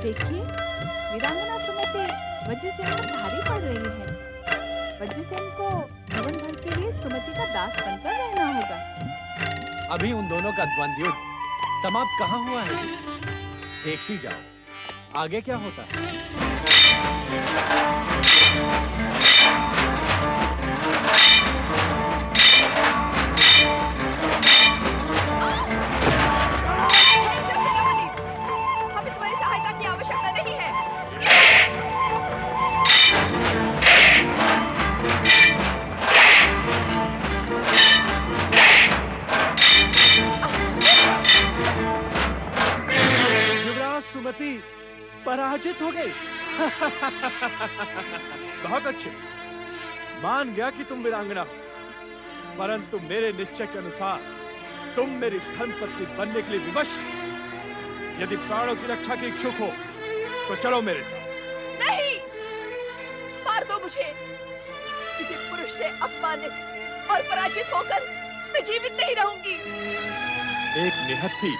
देखिए, वीरांगना सुमति वज्रसेन पर भारी पड़ रही है। वज्रसेन को जीवन भर के लिए सुमति का दास बनकर रहना होगा। अभी उन दोनों का द्वंद्व युद्ध समाप्त कहाँ हुआ है? देखती जाओ आगे क्या होता है। हमें तुम्हारी सहायता की आवश्यकता नहीं है। युवराज सुमति पराजित हो गई। बहुत अच्छे, मान गया कि तुम वीरांगना हो, परंतु मेरे निश्चय के अनुसार तुम मेरी धर्मपत्नी बनने के लिए विवश हो। यदि प्राणों की रक्षा की इच्छुक हो तो चलो मेरे साथ। नहीं, मार दो मुझे। किसी पुरुष से अपमानित और पराजित होकर मैं जीवित नहीं रहूंगी। एक निहत्थी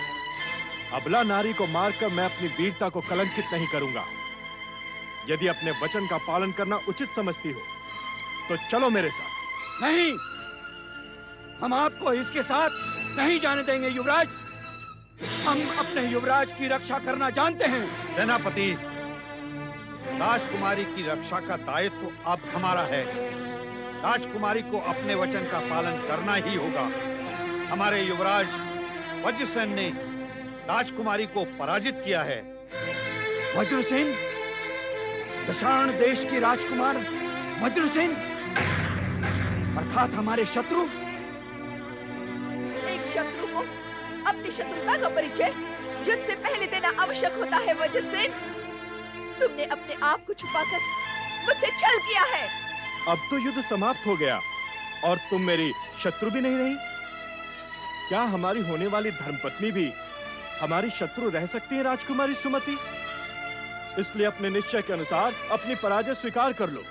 अबला नारी को मारकर मैं अपनी वीरता को कलंकित नहीं करूंगा। यदि अपने वचन का पालन करना उचित समझती हो तो चलो मेरे साथ। नहीं, हम आपको इसके साथ नहीं जाने देंगे युवराज। हम अपने युवराज की रक्षा करना जानते हैं। सेनापति, राजकुमारी की रक्षा का दायित्व अब हमारा है। राजकुमारी को अपने वचन का पालन करना ही होगा। हमारे युवराज वज्रसेन ने राजकुमारी को पराजित किया है। वज्रसेन, दशाण देश की राजकुमार वज्रसेन, अर्थात हमारे शत्रु। एक शत्रु को अपनी शत्रुता का परिचय युद्ध से पहले देना आवश्यक होता है। वज्रसेन, तुमने अपने आप को छुपाकर मुझसे छल किया है। अब तो युद्ध समाप्त हो गया और तुम मेरी शत्रु भी नहीं रही। क्या हमारी होने वाली धर्मपत्नी भी हमारी शत्रु रह सकती है राजकुमारी सुमति? इसलिए अपने निश्चय के अनुसार अपनी पराजय स्वीकार कर लो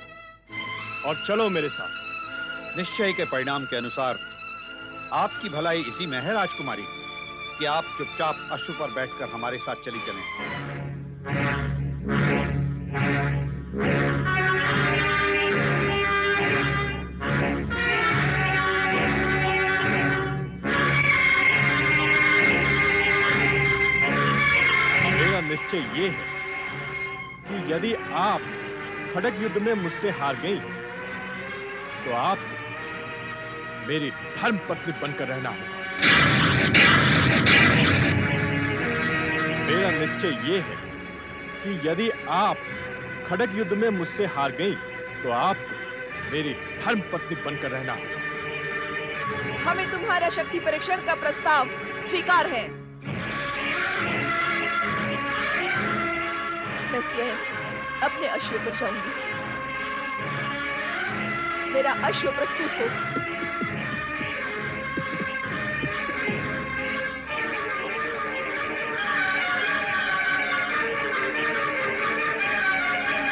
और चलो मेरे साथ। निश्चय के परिणाम के अनुसार आपकी भलाई इसी में है राजकुमारी कि आप चुपचाप अश्व पर बैठकर हमारे साथ चली चलें। मेरा निश्चय ये है कि यदि आप खड़ग युद्ध में मुझसे हार गई तो आपको मेरी धर्मपत्नी बनकर रहना होगा। मेरा निश्चय ये है कि यदि आप खड़ग युद्ध में मुझसे हार गई तो आपको मेरी धर्मपत्नी बनकर रहना होगा। हमें तुम्हारा शक्ति परीक्षण का प्रस्ताव स्वीकार है। मैं स्वयं अपने अश्व पर जाऊंगी। मेरा अश्व प्रस्तुत हो।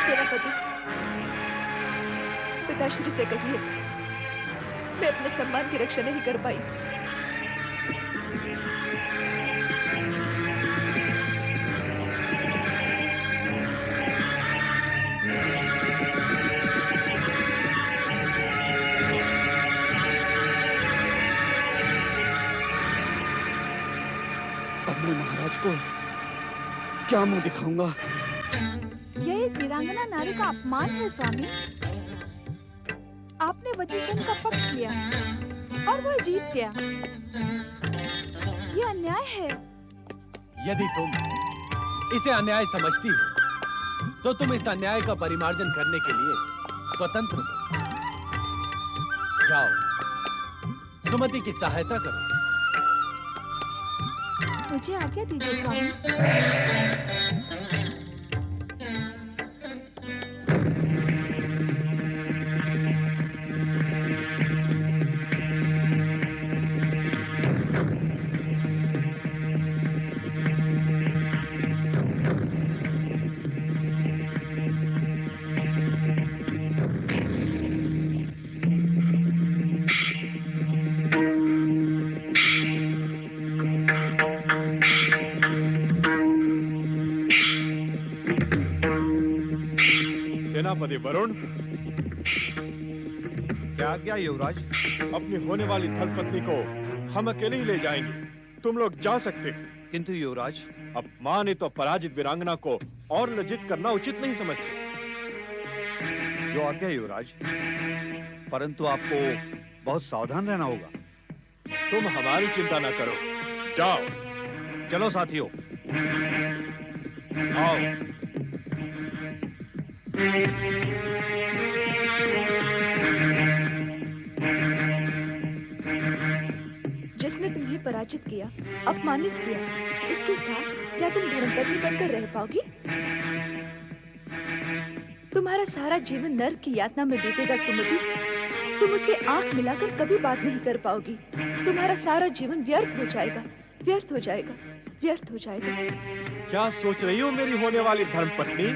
सेनापति, पिताश्री से कहिए मैं अपने सम्मान की रक्षा नहीं कर पाई। अब मैं महाराज को क्या मुंह दिखाऊंगा? यह एक वीरांगना नारी का अपमान है स्वामी। आपने वज्रसेन का पक्ष लिया और वह जीत गया। यह अन्याय है। यदि तुम इसे अन्याय समझती हो तो तुम इस अन्याय का परिमार्जन करने के लिए स्वतंत्र हो। जाओ, सुमति की सहायता करो। मुझे आज्ञा दीजिए स्वामी। सेनापति वरुण, क्या आज्ञा युवराज? अपनी होने वाली धर्मपत्नी को हम अकेले ही ले जाएंगे। तुम लोग जा सकते हो। किंतु युवराज, अपमानित और पराजित वीरांगना को और लज्जित करना उचित नहीं समझते। जो आज्ञा युवराज, परंतु आपको बहुत सावधान रहना होगा। तुम हमारी चिंता न करो, जाओ। चलो साथियों, आओ। जिसने तुम्हें पराजित किया, अपमानित किया, उसके साथ क्या तुम धर्मपत्नी बनकर रह पाओगी? तुम्हारा सारा जीवन नर्क की यातना में बीतेगा सुमति। तुम उससे आंख मिलाकर कभी बात नहीं कर पाओगी। तुम्हारा सारा जीवन व्यर्थ हो जाएगा, व्यर्थ हो जाएगा, व्यर्थ हो जाएगा। क्या सोच रही हो मेरी होने वाली धर्मपत्नी?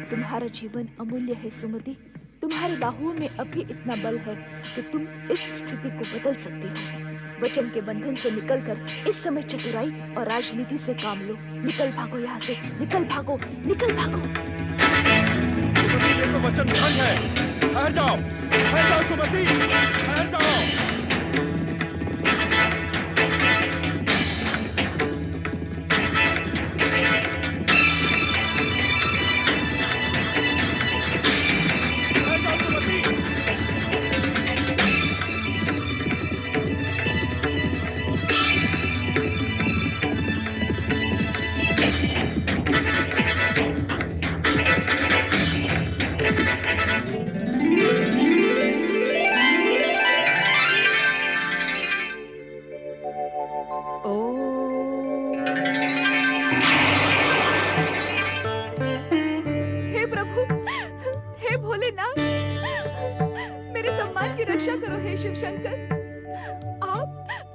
तुम्हारा जीवन अमूल्य है सुमति। तुम्हारी बाहुओं में अभी इतना बल है कि तुम इस स्थिति को बदल सकती हो। वचन के बंधन से निकलकर इस समय चतुराई और राजनीति से काम लो। निकल भागो यहाँ से, निकल भागो, निकल भागो। सुमति, ये तो वचन भंग है। ठहर जाओ सुमति, ठहर जाओ।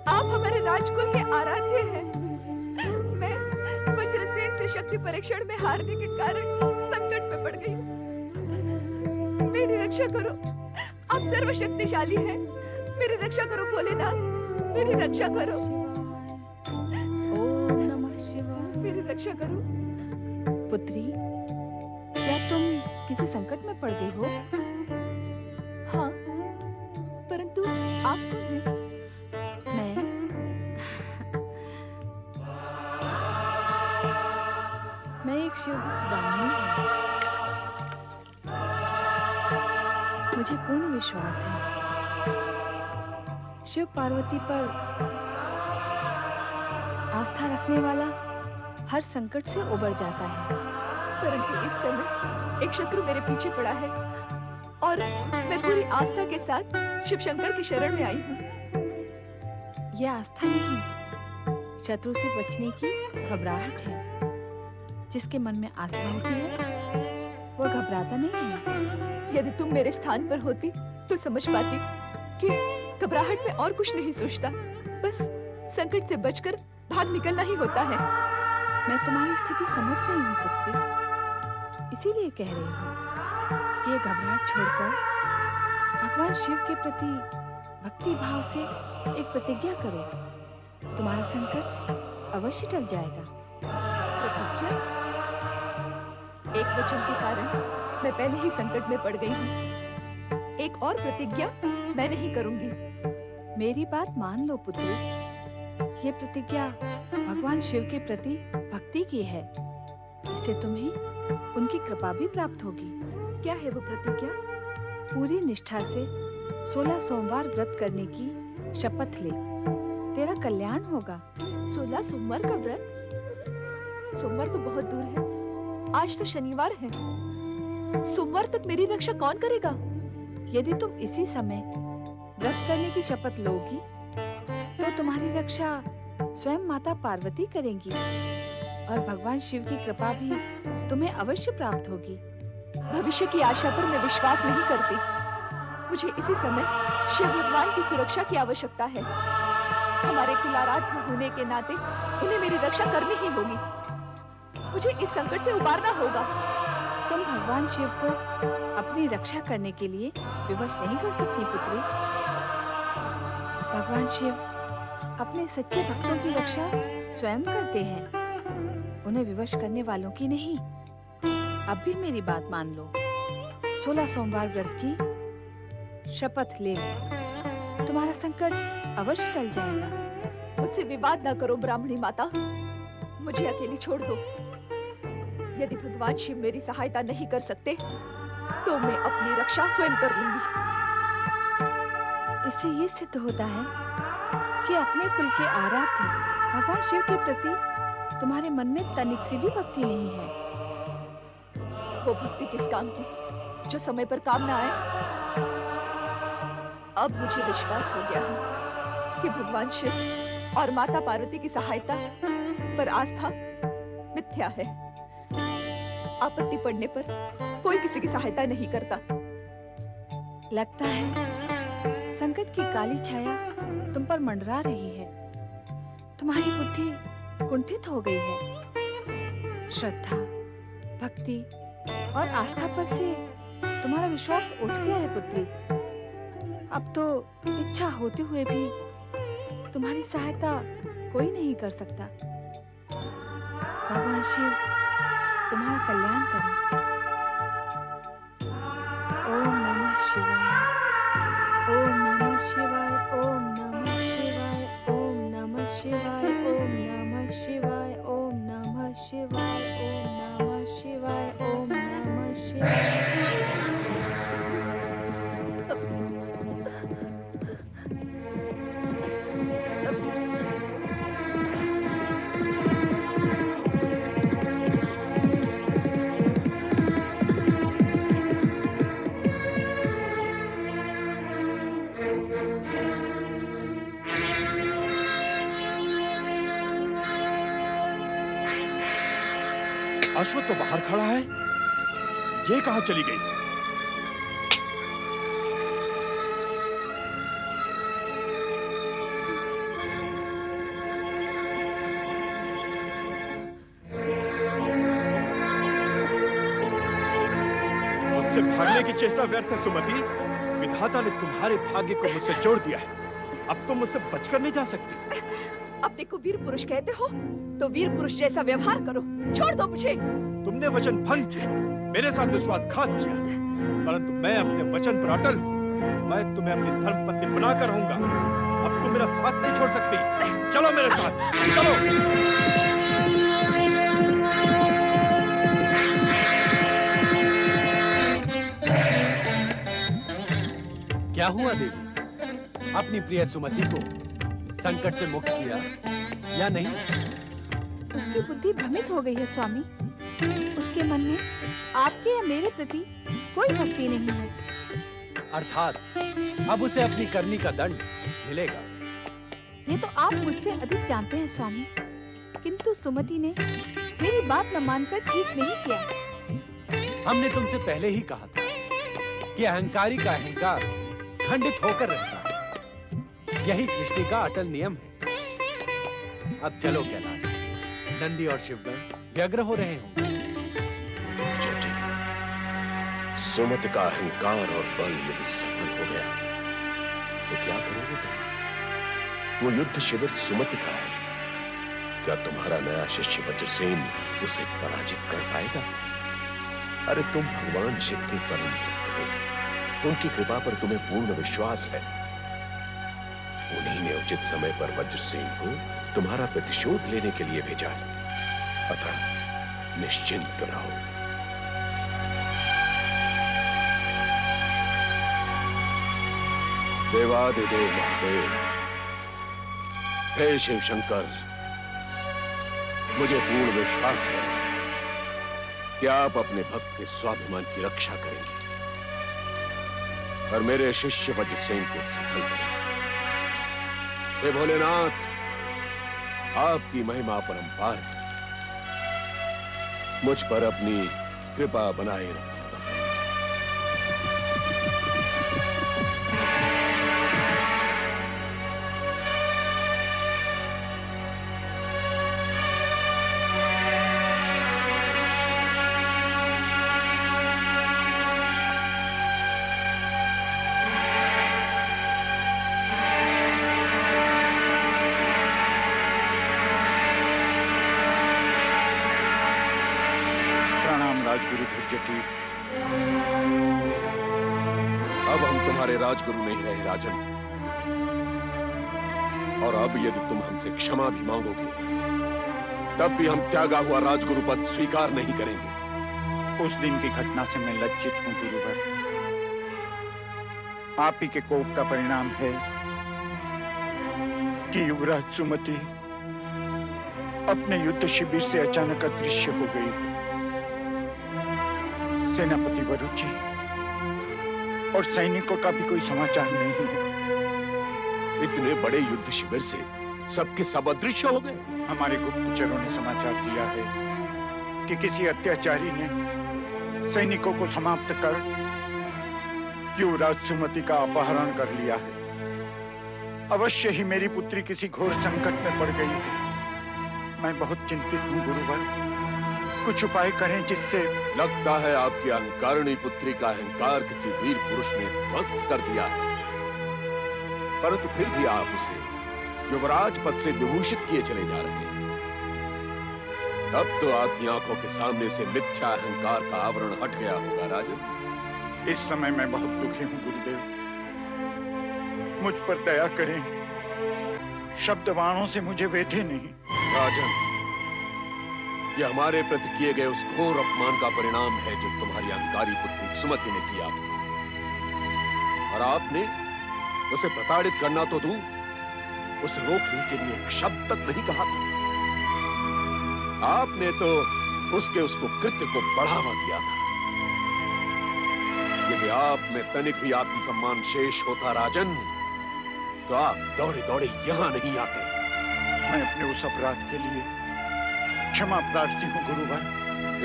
आप हमारे राजकुल के आराध्य हैं। मैं वज्रसेन से शक्ति परीक्षण में हारने के कारण संकट में पड़ गई हूँ। मेरी रक्षा करो, आप सर्वशक्तिशाली हैं। मेरी रक्षा करो भोलेनाथ, मेरी रक्षा करो। ओम नमः शिवाय। मेरी रक्षा करो। पुत्री, क्या तुम किसी संकट में पड़ गई हो? हाँ, परंतु आप कौन हैं? मैं एक शिव ब्राह्मणी हूँ। मुझे पूर्ण विश्वास है शिव पार्वती पर आस्था रखने वाला हर संकट से उबर जाता है। परंतु इस समय एक शत्रु मेरे पीछे पड़ा है और मैं पूरी आस्था के साथ शिव शंकर की शरण में आई हूँ। यह आस्था नहीं, शत्रु से बचने की घबराहट है। जिसके मन में आस्था होती है वो घबराता नहीं है। यदि तुम मेरे स्थान पर होती तो समझ पाती कि घबराहट में और कुछ नहीं सोचता, बस संकट से बचकर भाग निकलना ही होता है। मैं तुम्हारी स्थिति समझ रही हूँ पुत्री, इसीलिए कह रही हूँ कि ये घबराहट छोड़कर भगवान शिव के प्रति भक्ति भाव से एक प्रतिज्ञा करो। तुम्हारा संकट अवश्य टल जाएगा। प्रतिज्ञा? एक वचन के कारण मैं पहले ही संकट में पड़ गई हूँ। एक और प्रतिज्ञा मैं नहीं करूंगी। मेरी बात मान लो पुत्री, ये प्रतिज्ञा भगवान शिव के प्रति भक्ति की है। इससे तुम्हें उनकी कृपा भी प्राप्त होगी। क्या है वो प्रतिज्ञा? पूरी निष्ठा से 16 सोमवार व्रत करने की शपथ ले, तेरा कल्याण होगा। 16 सोमवार का व्रत? सोमवार तो बहुत दूर है, आज तो शनिवार है। सोमवार तक मेरी रक्षा कौन करेगा? यदि तुम इसी समय व्रत करने की शपथ लोगी तो तुम्हारी रक्षा स्वयं माता पार्वती करेंगी और भगवान शिव की कृपा भी तुम्हें अवश्य प्राप्त होगी। भविष्य की आशा पर मैं विश्वास नहीं करती। मुझे इसी समय शिव भगवान की सुरक्षा की आवश्यकता है। हमारे कुलाराध्य होने के नाते उन्हें मेरी रक्षा करनी ही होगी। मुझे इस संकट से उबारना होगा। तुम भगवान शिव को अपनी रक्षा करने के लिए विवश नहीं कर सकती पुत्री। भगवान शिव अपने सच्चे भक्तों की रक्षा स्वयं करते हैं, उन्हें विवश करने वालों की नहीं। अब भी मेरी बात मान लो। 16 सोमवार व्रत की शपथ ले लो, तुम्हारा संकट अवश्य टल जाएगा। मुझसे विवाद न करो ब्राह्मणी माता, मुझे अकेली छोड़ दो। यदि भगवान शिव मेरी सहायता नहीं कर सकते तो मैं अपनी रक्षा स्वयं कर लूंगी। इससे ये सिद्ध होता है कि अपने कुल के आराध्य भगवान शिव के प्रति तुम्हारे मन में तनिक सी भी भक्ति नहीं है। वो भक्ति किस काम की जो समय पर काम ना आए। अब मुझे विश्वास हो गया है कि भगवान शिव और माता पार्वती की सहायता पर आस्था मिथ्या है। आपत्ति पड़ने पर कोई किसी की सहायता नहीं करता। लगता है संकट की काली छाया तुम पर मंडरा रही है। तुम्हारी बुद्धि कुंठित हो गई है। श्रद्धा, भक्ति और आस्था पर से तुम्हारा विश्वास उठ गया है पुत्री। अब तो इच्छा होते हुए भी तुम्हारी सहायता कोई नहीं कर सकता। भगवान शिव तुम्हारा कल्याण करें। ओम नमः शिवाय, ओम नमः शिवाय, ओम नमः शिवाय, ओम नमः शिवाय, ओम नमः शिवाय, ओम नमः शिवाय, ओम नमः शिवाय, ओम नमः शिवाय। अश्वत्थ तो बाहर खड़ा है, ये कहां चली गई? मुझसे भागने की चेष्टा व्यर्थ है सुमति। विधाता ने तुम्हारे भाग्य को मुझसे जोड़ दिया है। अब तुम मुझसे बचकर नहीं जा सकती। अपने को वीर पुरुष कहते हो तो वीर पुरुष जैसा व्यवहार करो। छोड़ दो मुझे। तुमने वचन भंग किया, मेरे साथ विश्वासघात किया, परंतु मैं अपने वचन पर अटल हूं। मैं तुम्हें अपनी धर्मपत्नी बनाकर रहूंगा। अब तुम मेरा साथ नहीं छोड़ सकती। चलो मेरे साथ, चलो। क्या हुआ देवी? अपनी प्रिय सुमति को संकट से मुक्त किया या नहीं? उसकी बुद्धि भ्रमित हो गई है स्वामी। उसके मन में आपके या मेरे प्रति कोई भक्ति नहीं है। अर्थात अब उसे अपनी करनी का दंड मिलेगा। ये तो आप मुझसे अधिक जानते हैं स्वामी, किंतु सुमति ने मेरी बात न मानकर ठीक नहीं किया। हमने तुमसे पहले ही कहा था कि अहंकारी का अहंकार खंडित होकर रहता है। यही सृष्टि का अटल नियम है। अब चलो कैलाश, नंदी और शिवगण व्यग्र हो रहे होंगे। जटिल, सुमति का अहंकार और बल यदि सफल हो गया तो क्या करोगे तुम? वो युद्ध शिविर सुमति का है। क्या तुम्हारा नया शिष्य वज्रसेन उसे पराजित कर पाएगा? अरे तुम भगवान शिव के परम भक्त हो। उनकी कृपा पर तुम्हें पूर्ण विश्वास है। उन्हीं ने उचित समय पर वज्रसेन को तुम्हारा प्रतिशोध लेने के लिए भेजा। अतः निश्चिंत रहो। देवादिदेव महादेव, हे शिव शंकर, मुझे पूर्ण विश्वास है कि आप अपने भक्त के स्वाभिमान की रक्षा करेंगे और मेरे शिष्य वज्रसेन को सफल करेंगे। हे भोलेनाथ, आपकी महिमा परंपार है। मुझ पर अपनी कृपा बनाए रखो। राजगुरु धुर्जटी। अब हम तुम्हारे राजगुरु नहीं रहे राजन, और अब यदि तुम हमसे क्षमा भी मांगोगे तब भी हम त्यागा हुआ राजगुरु पद स्वीकार नहीं करेंगे। उस दिन की घटना से मैं लज्जित हूं गुरुवर। आप ही के कोप का परिणाम है कि युवराज सुमति अपने युद्ध शिविर से अचानक अदृश्य हो गई है। सेनापति वरुचि और सैनिकों का भी कोई समाचार नहीं है। इतने बड़े युद्ध शिविर से सबके सब अदृश्य हो गए। हमारे गुप्तचरों ने समाचार दिया है कि किसी अत्याचारी ने सैनिकों को समाप्त कर युवराज सुमति का अपहरण कर लिया है। अवश्य ही मेरी पुत्री किसी घोर संकट में पड़ गई है। मैं बहुत चिंतित हूँ गुरुवर, कुछ उपाय करें जिससे। लगता है आपकी अहंकारिणी पुत्री का अहंकार किसी वीर पुरुष ने ध्वस्त कर दिया है, परंतु फिर भी आप उसे युवराज पद से विभूषित किए चले जा रहे हैं। अब तो आपकी आंखों के सामने से मिथ्या अहंकार का आवरण हट गया होगा राजन। इस समय मैं बहुत दुखी हूँ गुरुदेव, मुझ पर दया करें। शब्द वाणों से मुझे वेधे नहीं। राजन, यह हमारे प्रति किए गए उस घोर अपमान का परिणाम है जो तुम्हारी अहंकारी पुत्री सुमति ने किया था, और आपने उसे प्रताड़ित करना तो दूर, उसे रोकने के लिए एक शब्द तक नहीं कहा था। आपने तो उसके कृत्य को बढ़ावा दिया था। यदि आप में तनिक भी आत्मसम्मान शेष होता राजन, तो आप दौड़े दौड़े यहां नहीं आते। मैं अपने उस अपराध के लिए क्षमा प्रार्थी हूँ गुरुवर।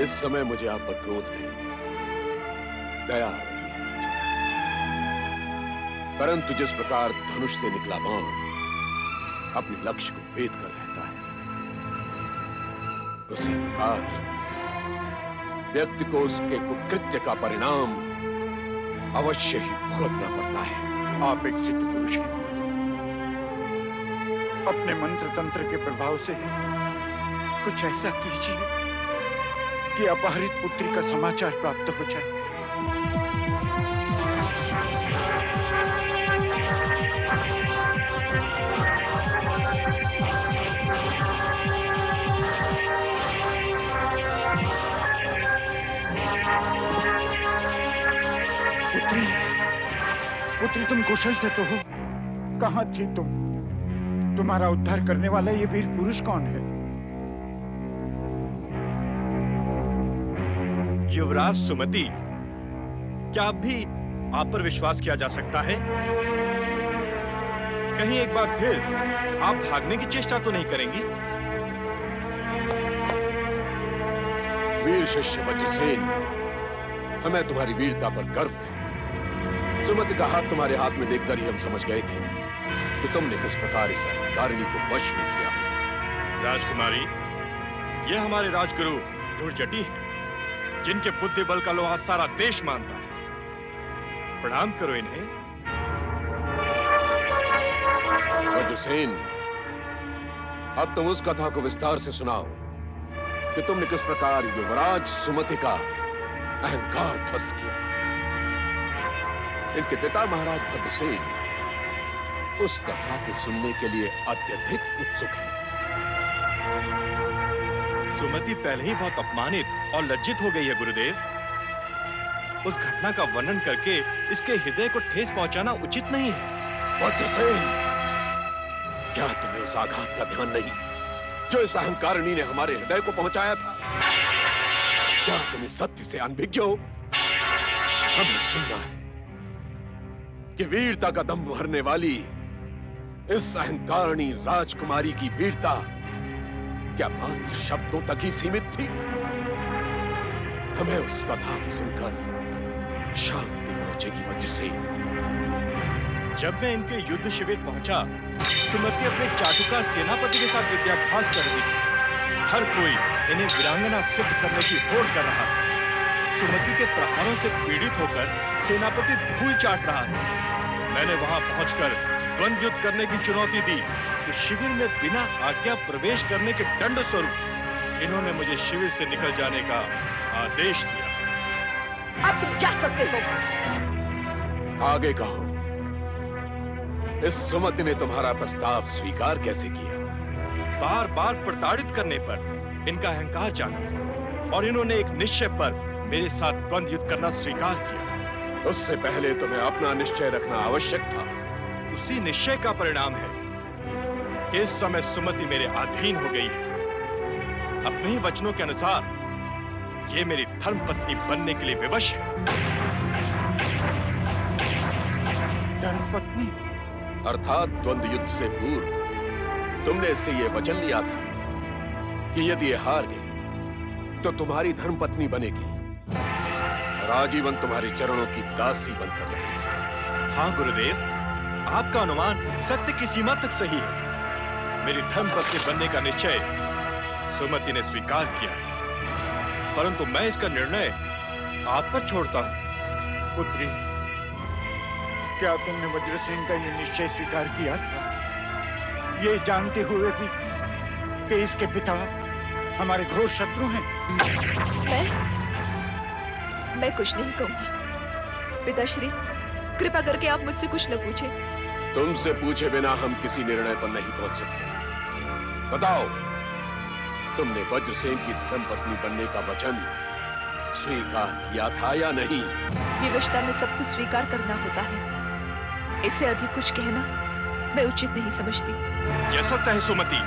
इस समय मुझे आप पर क्रोध नहीं, दया आ रही है राजन। परंतु जिस प्रकार धनुष से निकला बाण अपने लक्ष्य को भेद कर रहता है, उसी प्रकार व्यक्ति को उसके कुकृत्य का परिणाम अवश्य ही भुगतना पड़ता है। आप एक सिद्ध पुरुष हैं गुरुदेव, अपने मंत्र तंत्र के प्रभाव से कुछ ऐसा कीजिए कि अपहरित पुत्री का समाचार प्राप्त हो जाए। पुत्री, पुत्री तुम कुशल से तो हो? कहाँ थी तुम? तुम्हारा उद्धार करने वाला ये वीर पुरुष कौन है? युवराज सुमति, क्या अब भी आप पर विश्वास किया जा सकता है? कहीं एक बार फिर आप भागने की चेष्टा तो नहीं करेंगी? वीर शिष्य वज्रसेन, हमें तुम्हारी वीरता पर गर्व है। सुमति का हाथ तुम्हारे हाथ में देखकर ही हम समझ गए थे कि तुमने किस प्रकार इस अहंकारिणी को वश में किया होगा। राजकुमारी, ये हमारे राजगुरु धुर्जटी हैं, जिनके बुद्धि बल का लोहा सारा देश मानता है। प्रणाम करो इन्हें। वज्रसेन, अब तुम उस कथा को विस्तार से सुनाओ कि तुमने किस प्रकार युवराज सुमति का अहंकार ध्वस्त किया। इनके पिता महाराज भद्रसेन उस कथा को सुनने के लिए अत्यधिक उत्सुक हैं। सुमति पहले ही बहुत अपमानित और लज्जित हो गई है गुरुदेव। उस घटना का वर्णन करके इसके हृदय को ठेस पहुंचाना उचित नहीं है। वज्रसेन, क्या तुम्हें उस आघात का ध्यान नहीं जो इस अहंकारिणी ने हमारे हृदय को पहुंचाया था? क्या तुम इस सत्य से अनभिज्ञ हो? हमें सुनना है कि वीरता का दम भरने वाली इस अहंकारिणी राजकुमारी की वीरता क्या मात्र शब्दों तक ही सीमित थी? हमें उस कथा को सुनकर शांति पहुंचेगी वज्रसेन। जब मैं इनके युद्ध शिविर पहुंचा, सुमति अपने चाटुकार सेनापति के साथ विद्याभ्यास कर रही थी। हर कोई इन्हें वीरांगना सिद्ध करने की होड़ कर रहा था। सुमति के प्रहारों से पीड़ित होकर सेनापति धूल चाट रहा था। मैंने वहां पहुंचकर द्वंद्व युद्ध करने की चुनौती दी, तो शिविर में बिना आज्ञा प्रवेश करने के दंड स्वरूप इन्होंने मुझे शिविर से निकल जाने का आदेश दिया। अब तुम जा सकते हो। आगे कहो, इस सुमति ने तुम्हारा प्रस्ताव स्वीकार कैसे किया? बार बार प्रताड़ित करने पर इनका अहंकार जागा और इन्होंने एक निश्चय पर मेरे साथ द्वंद्व युद्ध करना स्वीकार किया। उससे पहले तुम्हें अपना निश्चय रखना आवश्यक था। उसी निश्चय का परिणाम है कि इस समय सुमति मेरे अधीन हो गई है। अपने ही वचनों के अनुसार ये मेरी धर्मपत्नी बनने के लिए विवश है। धर्मपत्नी? अर्थात द्वंद्व युद्ध से पूर्व तुमने इससे यह वचन लिया था कि यदि ये हार गई तो तुम्हारी धर्मपत्नी बनेगी और आजीवन तुम्हारे चरणों की दासी बनकर रहेगी। हाँ गुरुदेव, आपका अनुमान सत्य की सीमा तक सही है। मेरी धर्मपत्नी बनने का निश्चय सुमति ने स्वीकार किया है, परंतु मैं इसका निर्णय आप पर छोड़ता हूं। पुत्री, क्या तुमने वज्रसेन का ये निश्चय स्वीकार किया था, ये जानते हुए भी कि इसके पिता हमारे घोर शत्रु हैं? मैं कुछ नहीं कहूंगी। पिताश्री, कृपा करके आप मुझसे कुछ न पूछें। तुमसे पूछे बिना हम किसी निर्णय पर नहीं पहुंच सकते। बताओ, तुमने वज्रसेन की धर्मपत्नी बनने का वचन स्वीकार किया था या नहीं? विवशता में सब कुछ स्वीकार करना होता है। इससे अधिक कुछ कहना मैं उचित नहीं समझती। यह सत्य है सुमति,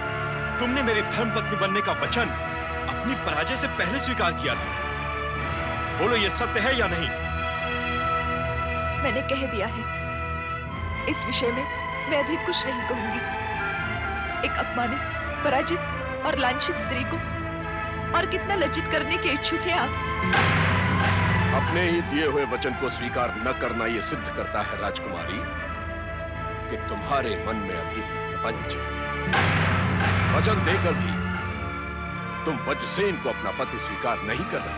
तुमने मेरी धर्मपत्नी बनने का वचन अपनी पराजय से पहले स्वीकार किया था। बोलो, यह सत्य है या नहीं? मैंने कह दिया है। इस विषय में मैं अधिक कुछ नहीं कहूंगी। एक अपमानित, पराजित और लांछित स्त्री को और कितना लज्जित करने के इच्छुक हैं आप। अपने ही दिए हुए वचन को स्वीकार न करना यह सिद्ध करता है राजकुमारी कि तुम्हारे मन में अभी भी प्रपंच है। वचन देकर भी तुम वज्रसेन को अपना पति स्वीकार नहीं कर रहे।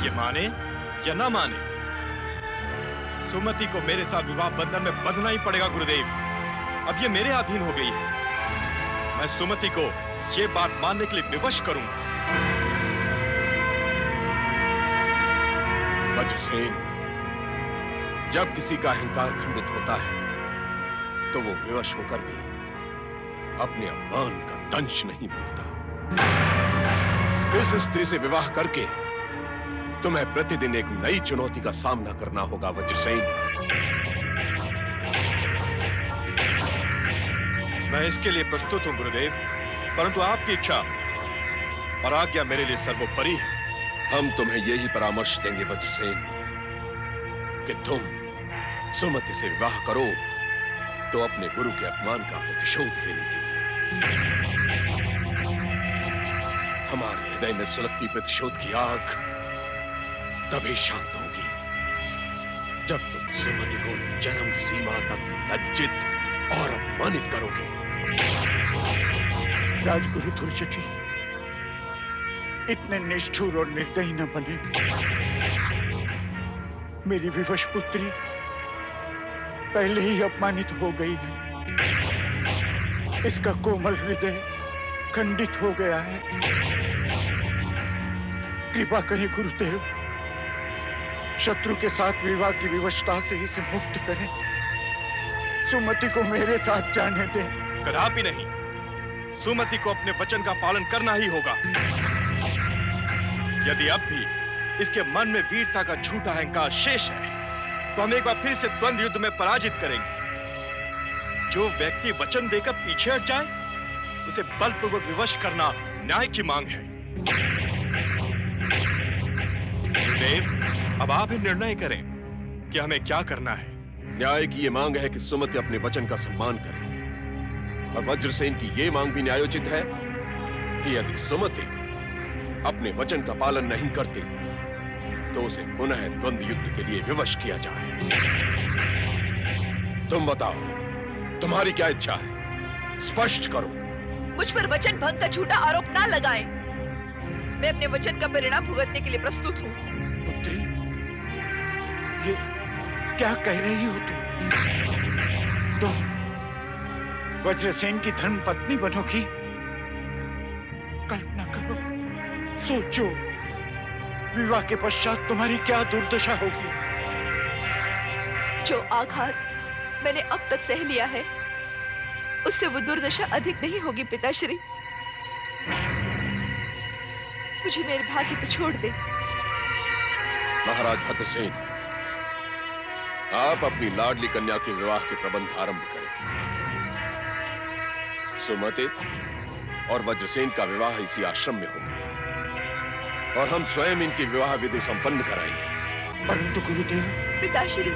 ये माने या ना माने, सुमति को मेरे साथ विवाह बंधन में बंधना ही पड़ेगा गुरुदेव। अब ये मेरे अधीन हो गई है। मैं सुमति को ये बात मानने के लिए विवश करूंगा। वज्रसेन, जब किसी का अहंकार खंडित होता है तो वो विवश होकर भी अपने अपमान का दंश नहीं भूलता। इस स्त्री से विवाह करके तुम्हें प्रतिदिन एक नई चुनौती का सामना करना होगा वज्रसेन। मैं इसके लिए प्रस्तुत हूं गुरुदेव, परंतु आपकी इच्छा और आज्ञा मेरे लिए सर्वोपरि है। हम तुम्हें यही परामर्श देंगे वज्रसेन कि तुम सुमति से विवाह करो तो अपने गुरु के अपमान का प्रतिशोध लेने के लिए। हमारे हृदय में सुलगती प्रतिशोध की आग तभी शांत होगी जब तुम सुमति को जन्म सीमा तक लज्जित और अपमानित करोगे। राजगुरु दुर्जटी, इतने निष्ठुर और निर्दयी न बने। मेरी विवश पुत्री पहले ही अपमानित हो गई है। इसका कोमल हृदय खंडित हो गया है। कृपा करें गुरुदेव, शत्रु के साथ विवाह की विवशता से इसे मुक्त करें। सुमति को मेरे साथ जाने दें। कदापि नहीं। सुमति को अपने वचन का पालन करना ही होगा। यदि अब भी इसके मन में वीरता का झूठा अहंकार शेष है तो हम एक बार फिर से द्वंद्व युद्ध में पराजित करेंगे। जो व्यक्ति वचन देकर पीछे हट जाए उसे बलपूर्वक विवश करना न्याय की मांग है। गुरुदेव, अब आप ही निर्णय करें कि हमें क्या करना है। न्याय की ये मांग है कि सुमति अपने वचन का सम्मान करे और वज्रसेन की ये मांग भी न्यायोचित है कि यदि सुमति अपने वचन का पालन नहीं करती तो उसे पुनः द्वंद्व युद्ध के लिए विवश किया जाए। तुम बताओ, तुम्हारी क्या इच्छा है? स्पष्ट करो। मुझ पर वचन भंग का झूठा आरोप ना लगाएं। मैं अपने वचन का परिणाम भुगतने के लिए प्रस्तुत हूँ। पुत्री, ये क्या कह रही हो तुम वज्रसेन की धर्मपत्नी बनोगी? कल्पना करो, सोचो, विवाह के पश्चात तुम्हारी क्या दुर्दशा होगी। जो आघात मैंने अब तक सह लिया है, उससे वो दुर्दशा अधिक नहीं होगी पिताश्री। मुझे मेरे भाग्य पे छोड़ दे। महाराज भद्रसेन, आप अपनी लाडली कन्या के विवाह के प्रबंध आरंभ करें। सुमति और वज्रसेन का विवाह इसी आश्रम में होगा और हम स्वयं इनकी विवाह विधि संपन्न कराएंगे। परंतु गुरुदेव। पिताश्री,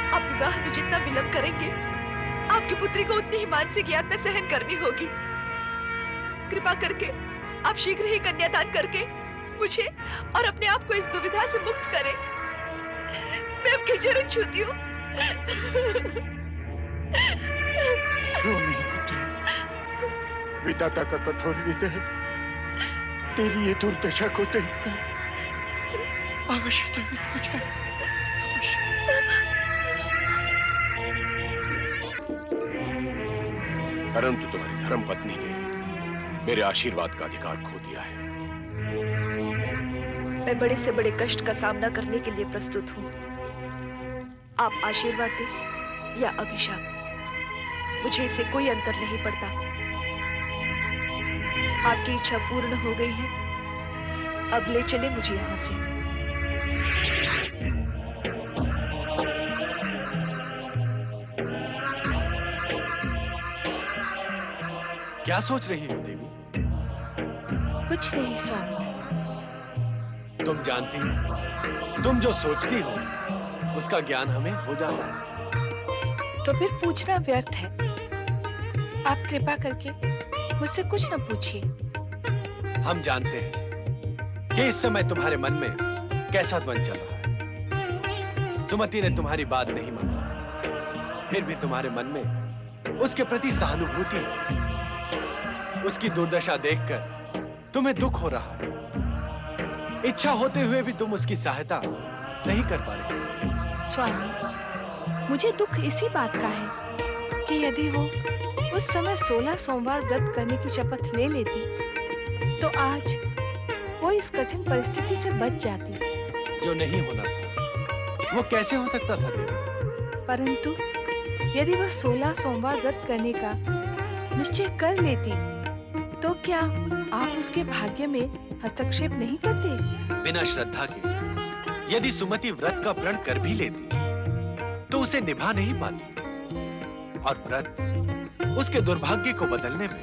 आप विवाह में जितना विलंब करेंगे, आपकी पुत्री को उतनी ही मानसिक यातना सहन करनी होगी। कृपा करके आप शीघ्र ही कन्यादान करके मुझे और अपने आप को इस दुविधा से मुक्त करें। मैं आपके चरण छूती हूँ। रो नहीं पुत्री, विधाता का कठोर हृदय तेरी ये दुर्दशा को देखकर अवश्य द्रवित हो जाए। परंतु तुम्हारी धर्मपत्नी ने मेरे आशीर्वाद का अधिकार खो दिया है। मैं बड़े से बड़े कष्ट का सामना करने के लिए प्रस्तुत हूँ। आप आशीर्वाद दें या अभिशाप, मुझे इससे कोई अंतर नहीं पड़ता। आपकी इच्छा पूर्ण हो गई है, अब ले चले मुझे यहाँ से। क्या सोच रही हो देवी? कुछ नहीं स्वामी। तुम जानती हो, तुम जो सोचती हो उसका ज्ञान हमें हो जाता है। तो फिर पूछना व्यर्थ है। आप कृपा करके मुझसे कुछ न पूछिए। हम जानते हैं कि इस समय तुम्हारे मन में कैसा द्वंद चल रहा है। सुमति ने तुम्हारी बात नहीं मानी, फिर भी तुम्हारे मन में उसके प्रति सहानुभूति है। उसकी दुर्दशा देखकर तुम्हें दुख हो रहा है। इच्छा होते हुए भी तुम उसकी सहायता नहीं कर पा रहे। स्वामी, मुझे दुख इसी बात का है कि यदि वो उस समय 16 सोमवार व्रत करने की शपथ ले लेती, तो आज वो इस कठिन परिस्थिति से बच जाती। जो नहीं होना था, वो कैसे हो सकता था देवी? परंतु यदि वह 16 सोमवार व्रत करने का निश्चय कर लेती, तो क्या आप उसके भाग्य में हस्तक्षेप नहीं करते? बिना श्रद्धा के यदि सुमति व्रत का प्रण कर भी लेती, तो उसे निभा नहीं पाती और व्रत उसके दुर्भाग्य को बदलने में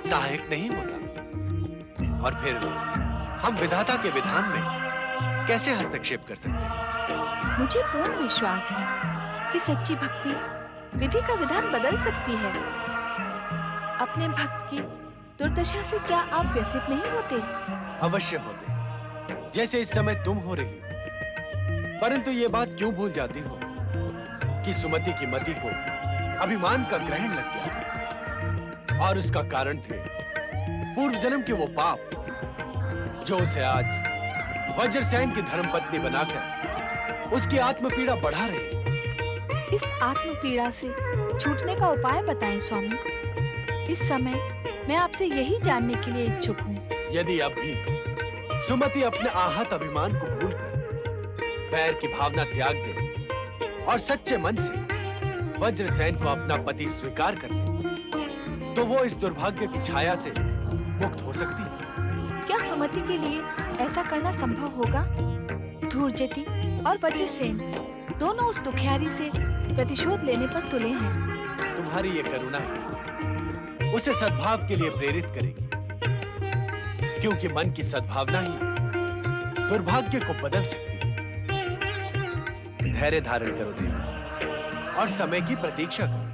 सहायक नहीं होता। और फिर हम विधाता के विधान में कैसे हस्तक्षेप कर सकते हैं? मुझे पूर्ण विश्वास है कि सच्ची भक्ति विधि का विधान बदल सकती है। अपने भक्त की दुर्दशा से क्या आप व्यथित नहीं होते? अवश्य होते, जैसे इस समय तुम हो रही हो। परंतु ये बात क्यों भूल जाती हो कि सुमति की मति को अभिमान का ग्रहण लग गया और उसका कारण थे पूर्व जन्म के वो पाप जो उसे आज वज्रसेन की धर्मपत्नी बनाकर उसकी आत्मपीड़ा बढ़ा रही। इस आत्मपीड़ा से छूटने का उपाय बताएं स्वामी। इस समय मैं आपसे यही जानने के लिए इच्छुक हूँ। यदि अब भी सुमति अपने आहत अभिमान को भूलकर पैर की भावना त्याग दे और सच्चे मन से वज्रसेन को अपना पति स्वीकार कर ले, तो वो इस दुर्भाग्य की छाया से मुक्त हो सकती है। क्या सुमति के लिए ऐसा करना संभव होगा? धूर्जटी और वज्रसेन दोनों उस दुखियारी से प्रतिशोध लेने पर तुले हैं। तुम्हारी ये करुणा उसे सद्भाव के लिए प्रेरित करेगी, क्योंकि मन की सद्भावना ही दुर्भाग्य को बदल सकती है। धैर्य धारण करो देवी और समय की प्रतीक्षा करो।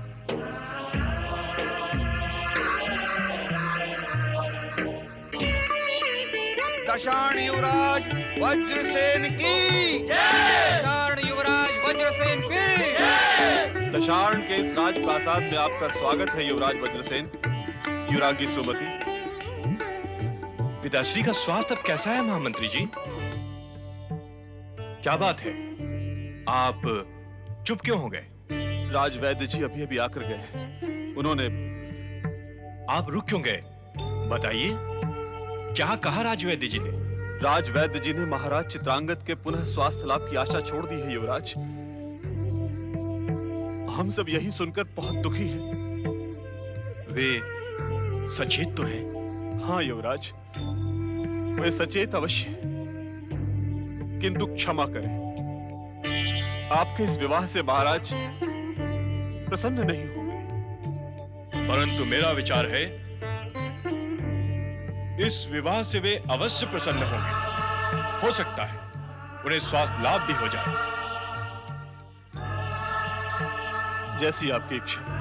दशाण युवराज वज्रसेन की दशाण युवराज वज्रसेन की। दशार्ण के इस राजप्रासाद में आपका स्वागत है युवराज वज्रसेन। युवरागी सुमति। पिताश्री का स्वास्थ्य अब कैसा है महामंत्री जी? क्या बात है, आप चुप क्यों हो गए? राजवैद्य जी अभी अभी आकर गए। उन्होंने। आप रुक क्यों गए? बताइए। क्या कहा राजवैद्य जी ने? राजवैद्य जी ने महाराज चित्रांगद के पुनः स्वास्थ्य लाभ की आशा छोड़ दी है युवराज। हम सब यही सुनकर बहुत दुखी हैं। वे सचेत तो हैं? हाँ युवराज, वे सचेत अवश्य हैं, किंतु क्षमा करें, आपके इस विवाह से महाराज प्रसन्न नहीं होंगे। परंतु मेरा विचार है इस विवाह से वे अवश्य प्रसन्न होंगे। हो सकता है उन्हें स्वास्थ्य लाभ भी हो जाए। जैसी आपकी इच्छा।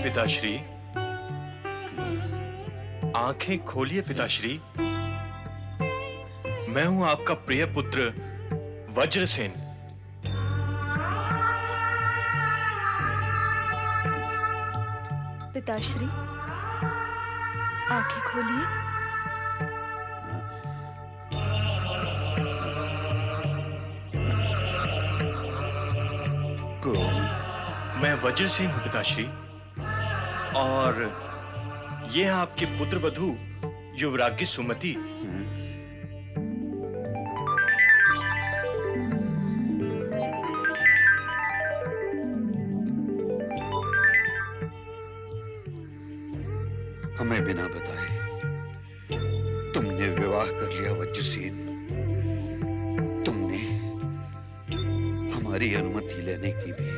पिताश्री, आंखें खोलिए पिताश्री। मैं हूं आपका प्रिय पुत्र वज्रसेन। पिताश्री, आंखें खोलिए। मैं वज्रसेन हूं पिताश्री, और ये हैं आपके पुत्र वधू युवराज्ञी सुमति। हमें बिना बताए तुमने विवाह कर लिया वज्रसेन। तुमने हमारी अनुमति लेने की भी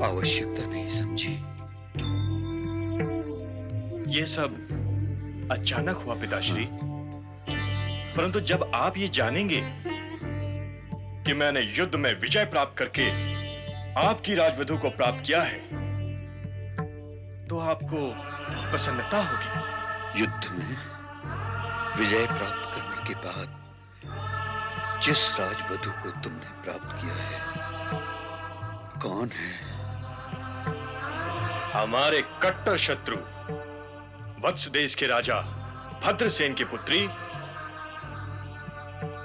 आवश्यकता नहीं समझी। ये सब अचानक हुआ पिताश्री, परंतु जब आप ये जानेंगे कि मैंने युद्ध में विजय प्राप्त करके आपकी राजवधू को प्राप्त किया है, तो आपको प्रसन्नता होगी। युद्ध में विजय प्राप्त करने के बाद जिस राजवधू को तुमने प्राप्त किया है, कौन है? हमारे कट्टर शत्रु वत्स देश के राजा भद्रसेन की पुत्री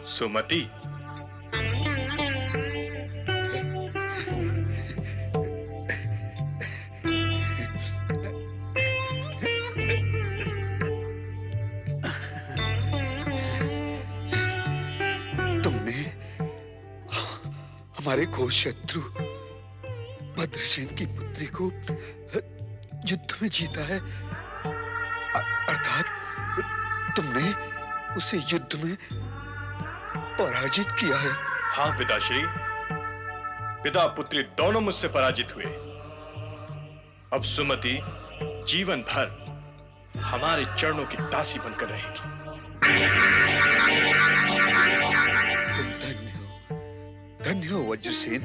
सुमति। तुमने हमारे घोर शत्रु भद्रसेन की पुत्री को युद्ध में जीता है, अर्थात तुमने उसे युद्ध में पराजित किया है। हाँ पिताश्री, पिता पुत्री दोनों मुझसे पराजित हुए। अब सुमति जीवन भर हमारे चरणों की दासी बनकर रहेगी। तुम धन्य हो वज्रसेन।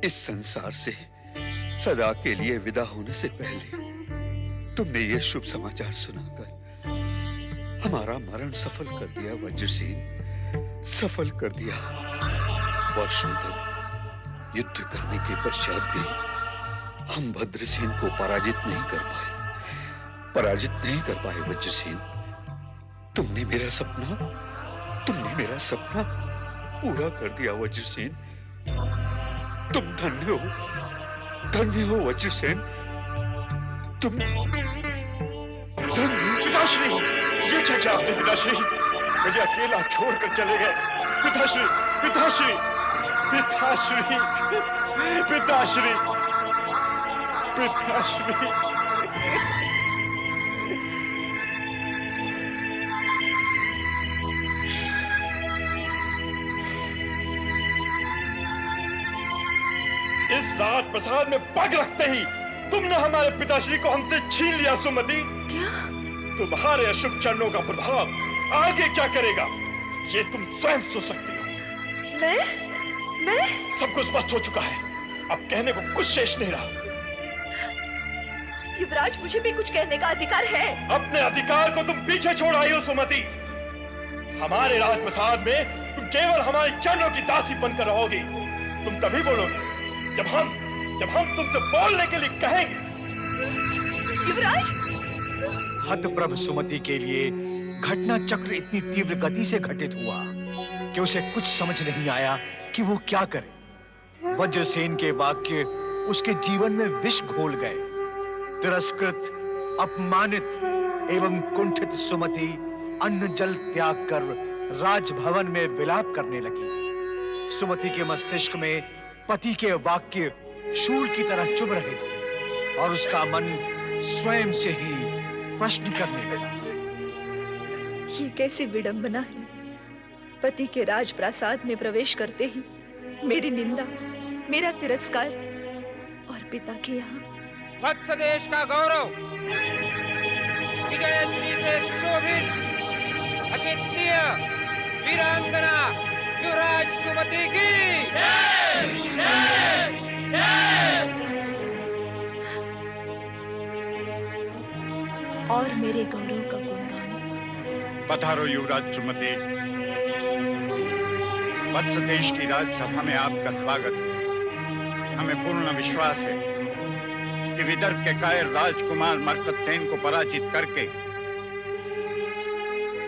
इस संसार से सदा के लिए विदा होने से पहले तुमने यह शुभ समाचार सुनाकर हमारा मरण सफल कर दिया वज्रसेन, सफल कर दिया। वर्षों तक युद्ध करने के पश्चात भी हम भद्रसेन को पराजित नहीं कर पाए वज्रसेन। तुमने मेरा सपना पूरा कर दिया वज्रसेन। तुम धन्य हो वज्रसेन। तुम पिताश्री, ये क्या आपने पिताश्री? मुझे अकेला छोड़कर चले गए। पिताश्री, पिताश्री, पिताश्री, पिताश्री, पिताश्री। इस राजप्रसाद में पग रखते ही तुमने हमारे पिताश्री को हमसे छीन लिया सुमति। क्या? तुम्हारे अशुभ चरणों का प्रभाव आगे क्या करेगा, ये तुम स्वयं सोच सकती हो। मैं? सब कुछ स्पष्ट हो चुका है, अब कहने को कुछ शेष नहीं रहा। युवराज, मुझे भी कुछ कहने का अधिकार है। अपने अधिकार को तुम पीछे छोड़ आई हो सुमति। हमारे राजप्रसाद में तुम केवल हमारे चरणों की दासी बनकर रहोगी। तुम तभी बोलोगे जब हम तुमसे बोलने के लिए कहेंगे। युवराज! हतप्रभ सुमति के लिए घटना चक्र इतनी तीव्र गति से घटित हुआ कि उसे कुछ समझ नहीं आया कि वो क्या करे। वज्रसेन के वाक्य उसके जीवन में विष घोल गए। तिरस्कृत, अपमानित एवं कुंठित सुमति अन्न जल त्याग कर राजभवन में विलाप करने लगी। सुमति के मस्तिष्क में पति के वाक्य शूल की तरह चुभ रहे थे और उसका मन स्वयं से ही प्रश्न करने लगा। ये कैसी विडंबना है। पति के राजप्रासाद में प्रवेश करते ही मेरी निंदा, मेरा तिरस्कार और पिता के यहाँ वत्स देश का गौरव, विजयश्री से सुशोभित अद्वितीय वीरांगना युवराज सुमति की जय जय जय। और मेरे गौरव का गुणगान। पधारो युवराज सुमति। वत्स देश की राजसभा में आपका स्वागत है। हमें पूर्ण विश्वास है कि विदर्भ के कायर राजकुमार मरकतसेन को पराजित करके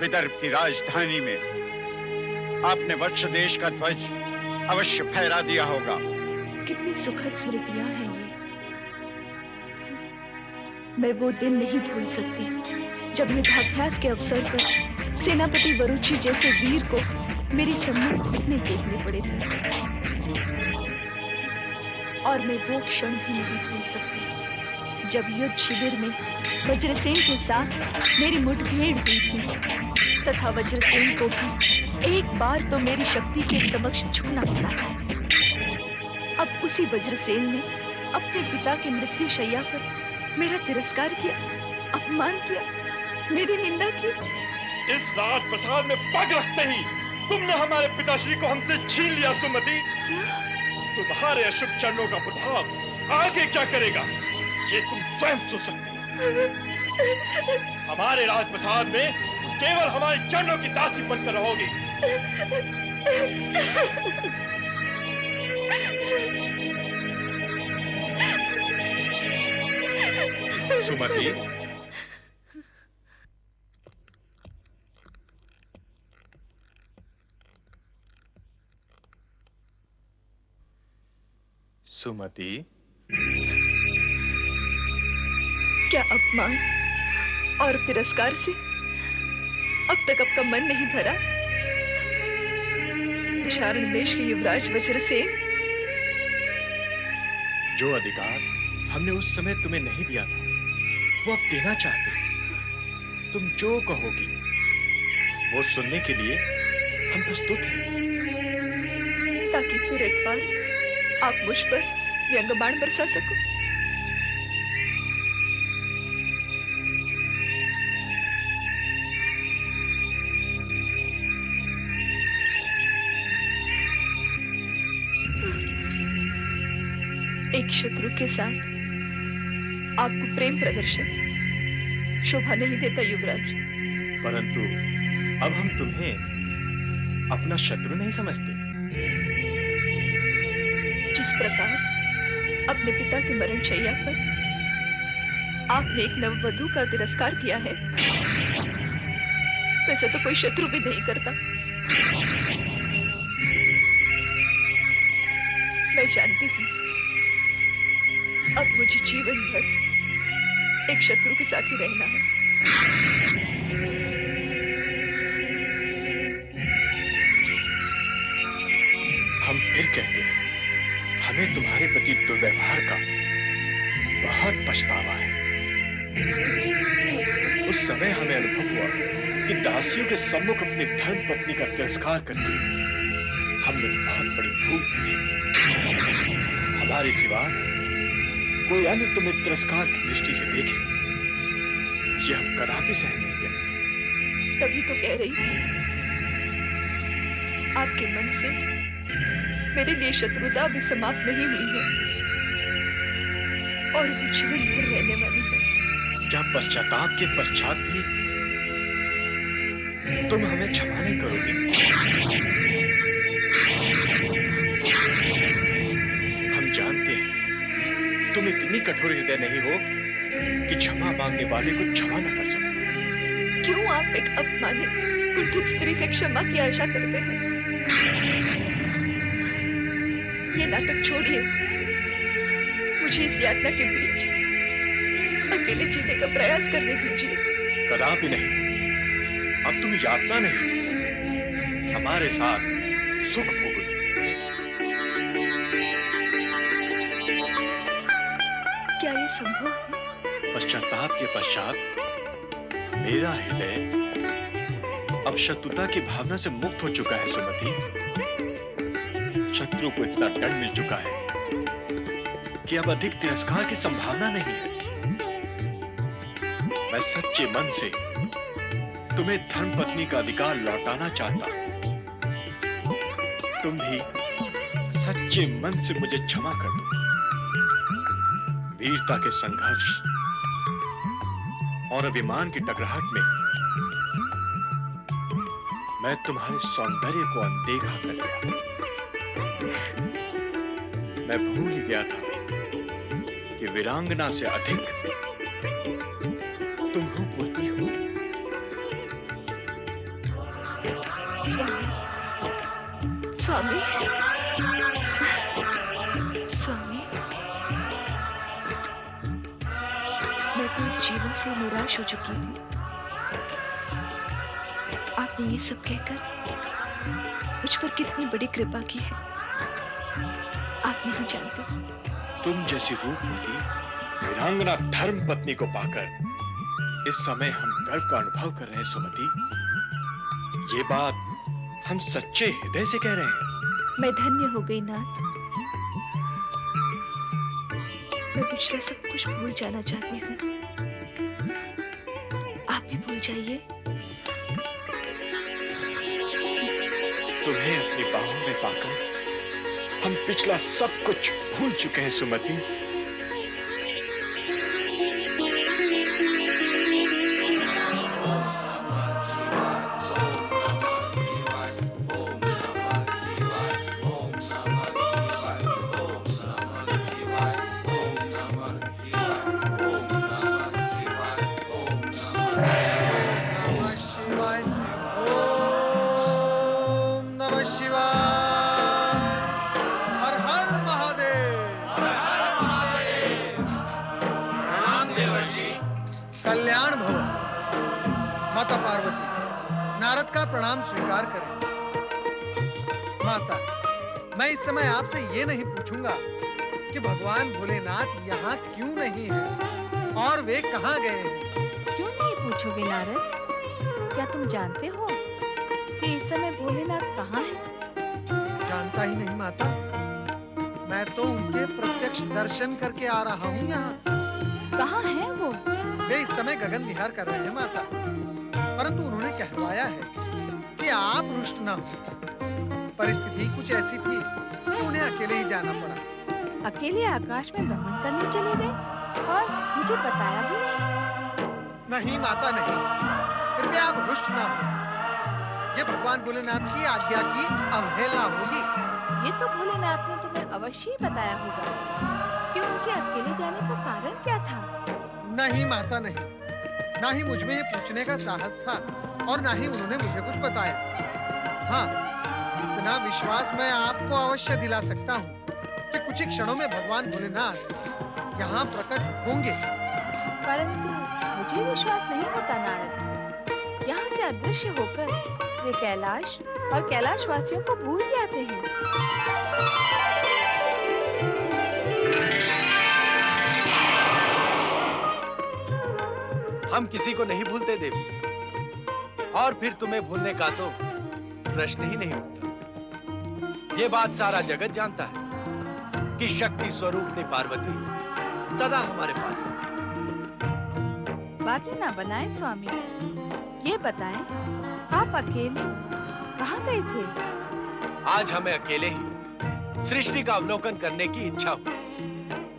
विदर्भ की राजधानी में आपने वत्स देश का ध्वज अवश्य फहरा दिया होगा। कितनी सुखद स्मृतियां हैं ये। मैं वो दिन नहीं भूल सकती जब युद्धाभ्यास के अवसर पर सेनापति वरुचि जैसे वीर को मेरे सम्मुख घुटने टेकने पड़े थे। और मैं वो क्षण भी नहीं भूल सकती जब युद्ध शिविर में वज्रसेन के साथ मेरी मुठभेड़ हुई थी तथा वज्रसेन को भी एक बार तो मेरी शक्ति के समक्ष झुकना पड़ा था। अब उसी वज्रसेन ने अपने पिता की मृत्यु शैया पर मेरा तिरस्कार किया, अपमान किया, मेरी निंदा की। इस राजप्रसाद में पग रखते ही तुमने हमारे पिताश्री को हमसे छीन लिया सुमति। तुम्हारे अशुभ चरणों का प्रभाव आगे क्या करेगा ये तुम स्वयं सोच सकते हो। हमारे राजप्रसाद में तुम केवल हमारे चरणों की दासी बनकर रहोगी। सुमति, सुमति, क्या अपमान और तिरस्कार से अब तक आपका मन नहीं भरा? दशारण देश के युवराज वज्रसेन, जो अधिकार हमने उस समय तुम्हें नहीं दिया था वो अब देना चाहते हैं। तुम जो कहोगी वो सुनने के लिए हम प्रस्तुत हैं। ताकि फिर एक बार आप मुझ पर व्यंग्यबाण बरसा सको। एक शत्रु के साथ आपको प्रेम प्रदर्शन शोभा नहीं देता युवराज। परंतु अब हम तुम्हें अपना शत्रु नहीं समझते। जिस प्रकार अपने पिता की मरण शैया पर आपने एक नववधू का तिरस्कार किया है, वैसे तो कोई शत्रु भी नहीं करता। मैं जानती हूँ अब मुझे जीवन भर एक शत्रु के साथ ही रहना है। हम फिर कहते हैं, हमें तुम्हारे प्रति दुर्व्यवहार का बहुत पछतावा है। उस समय हमें अनुभव हुआ कि दासियों के सम्मुख अपनी धर्म पत्नी का तिरस्कार करके हमने बहुत बड़ी भूल की है। हमारे सिवा कोई अन्य तुम्हें तिरस्कार की दृष्टि से देखे, ये हम कदापि सहन नहीं करेंगे। तभी तो कह रही हूं, आपके मन से मेरे लिए शत्रुता अभी समाप्त नहीं हुई है और वो जीवन भर रहने वाली है। क्या पश्चाताप के पश्चात भी तुम हमें क्षमा नहीं करोगी? तुम इतनी कठोर हृदय नहीं हो कि क्षमा मांगने वाले को क्षमा न कर सको। क्यों आप एक अपमानित कुंठित स्त्री से क्षमा की आशा करते हैं? ये नाटक छोड़िए, मुझे इस यातना के बीच अकेले जीने का प्रयास करने दीजिए। कदापि नहीं। अब तुम यातना नहीं, हमारे साथ सुख भोगोगी। क्या ये संभव है? पश्चाताप के पश्चात मेरा हृदय अब शत्रुता की भावना से मुक्त हो चुका है सुमति। शत्रु को इतना दंड मिल चुका है कि अब अधिक तिरस्कार की संभावना नहीं है। मैं सच्चे मन से तुम्हें धर्मपत्नी का अधिकार लौटाना चाहता हूं। तुम भी सच्चे मन से मुझे क्षमा कर दो। वीरता के संघर्ष और अभिमान की टकराहट में मैं तुम्हारे सौंदर्य को अनदेखा कर गया। मैं भूल ही गया था कि वीरांगना से अधिक तुम रूपवती हो। स्वामी, स्वामी, मैं तो इस जीवन से निराश हो चुकी थी। आपने ये सब कहकर मुझ पर कितनी बड़ी कृपा की है, आप नहीं जानते। तुम जैसी रूपवती वीरांगना धर्म पत्नी को पाकर इस समय हम गर्व का अनुभव कर रहे हैं सुमति। ये बात हम सच्चे हृदय से कह रहे हैं। मैं धन्य हो गई नाथ। मैं पिछला सब कुछ भूल जाना चाहती हूँ। आप भी भूल जाइए। तुम्हें अपनी बाहों में पाकर हम पिछला सब कुछ भूल चुके हैं सुमति। कल्याण भवन। माता पार्वती, नारद का प्रणाम स्वीकार करें। माता, मैं इस समय आपसे ये नहीं पूछूंगा कि भगवान भोलेनाथ यहाँ क्यों नहीं है और वे कहाँ गए हैं। क्यों नहीं पूछोगे नारद? क्या तुम जानते हो कि इस समय भोलेनाथ कहाँ हैं? जानता ही नहीं माता, मैं तो उनके प्रत्यक्ष दर्शन करके आ रहा हूँ यहाँ। कहाँ हैं वो? वे इस समय गगन विहार कर रहे हैं माता, परंतु उन्होंने कहवाया है कि आप रुष्ट न हो। परिस्थिति कुछ ऐसी थी कि उन्हें अकेले ही जाना पड़ा। अकेले आकाश में भ्रमण करने चले गए और मुझे बताया भी नहीं? नहीं माता नहीं, कृपया आप रुष्ट न हो। ये भगवान भोलेनाथ की आज्ञा की अवहेलना होगी। ये तो भोलेनाथ ने तुम्हें अवश्य ही बताया होगा कि उनके अकेले जाने का कारण क्या था। नहीं माता नहीं, ना ही मुझ में ये पूछने का साहस था और ना ही उन्होंने मुझे कुछ बताया। हाँ, इतना विश्वास मैं आपको अवश्य दिला सकता हूँ कि कुछ ही क्षणों में भगवान भोलेनाथ यहाँ प्रकट होंगे। परंतु मुझे विश्वास नहीं होता नारद। यहाँ से अदृश्य होकर वे कैलाश और कैलाश वासियों को भूल जाते हैं। हम किसी को नहीं भूलते देवी, और फिर तुम्हें भूलने का तो प्रश्न ही नहीं उठता। ये बात सारा जगत जानता है कि शक्ति स्वरूपनी पार्वती सदा हमारे पास है। बातें ना बनाएं स्वामी, ये बताएं आप अकेले कहाँ गए थे? आज हमें अकेले ही सृष्टि का अवलोकन करने की इच्छा हुई।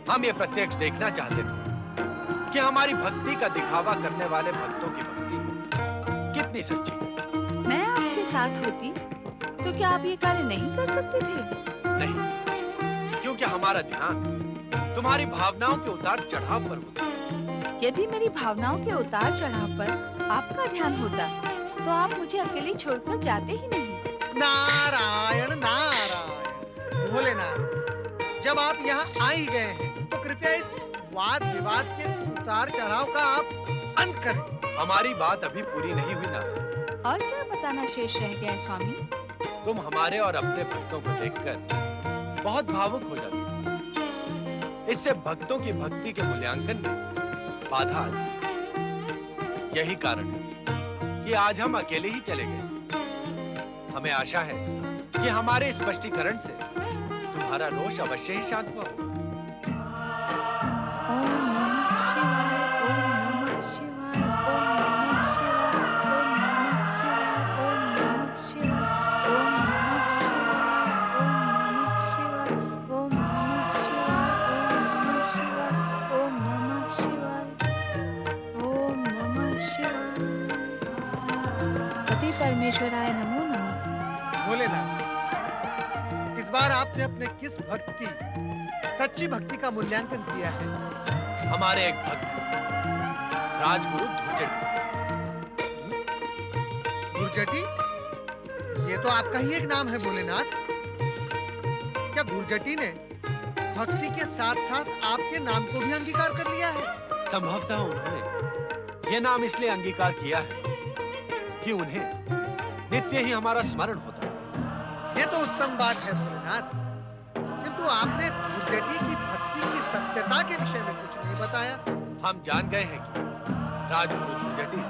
हम ये प्रत्यक्ष देखना चाहते थे कि हमारी भक्ति का दिखावा करने वाले भक्तों की भक्ति कितनी सच्ची है। मैं आपके साथ होती तो क्या आप ये कार्य नहीं कर सकते थे? नहीं, क्योंकि हमारा ध्यान तुम्हारी भावनाओं के उतार चढ़ाव पर होता है। यदि मेरी भावनाओं के उतार चढ़ाव पर आपका ध्यान होता तो आप मुझे अकेली छोड़कर जाते ही नहीं। नारायण नारायण। भोलेनाथ, जब आप यहाँ आ ही गए हैं तो कृपया इस वाद विवाद के उतार चढ़ाव का आप अंत करें। हमारी बात अभी पूरी नहीं हुई ना। और क्या बताना शेष रह गया है स्वामी? तुम हमारे और अपने भक्तों को देखकर बहुत भावुक हो जाती हो। इससे भक्तों की भक्ति के मूल्यांकन में बाधा आती। यही कारण है कि आज हम अकेले ही चले गए। हमें आशा है कि हमारे स्पष्टीकरण से तुम्हारा रोष अवश्य ही शांत हुआ होगा। ओम नमः शिवाय, ओम नमः शिवाय, ओम नमः शिवाय, ओम नमः शिवाय, ओम नमः शिवाय, ओम नमः शिवाय, ओम नमः शिवाय, पति परमेश्वराय नमो नमः। भोलेनाथ, इस बार आपने अपने किस भक्त की सच्ची भक्ति का मूल्यांकन किया है? हमारे एक भक्त राजगुरु गुरजटी, ये तो आपका ही एक नाम है भोलेनाथ। क्या गुरजटी ने भक्ति के साथ साथ आपके नाम को भी अंगीकार कर लिया है? संभवतः उन्होंने ये नाम इसलिए अंगीकार किया है कि उन्हें नित्य ही हमारा स्मरण होता है। ये तो उत्तम बात है भोलेनाथ, किंतु आपने गुरजटी की भक्ति की सत्यता के विषय में कुछ नहीं बताया। हम जान गए हैं कि राजगुरु गुरजटी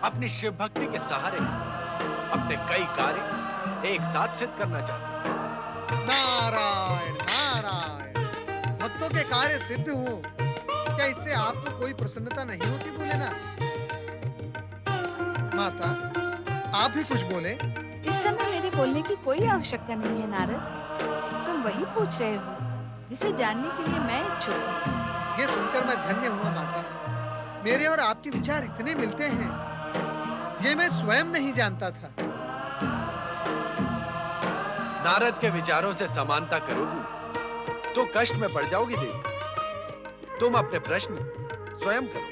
अपनी शिव भक्ति के सहारे अपने कई कार्य एक साथ सिद्ध करना चाहते हैं। नारायण नारायण। भक्तों के कार्य सिद्ध हो, क्या इससे आपको कोई प्रसन्नता नहीं होती भोलेनाथ? माता, आप भी कुछ बोले। इस समय मेरे बोलने की कोई आवश्यकता नहीं है नारद। तुम वही पूछ रहे हो जिसे जानने के लिए मैं इच्छुक हूँ। ये सुनकर मैं धन्य हुआ माता। मेरे और आपके विचार इतने मिलते हैं, ये मैं स्वयं नहीं जानता था। नारद के विचारों से समानता करोगी तो कष्ट में पड़ जाओगी देवी। तुम अपने प्रश्न स्वयं करो।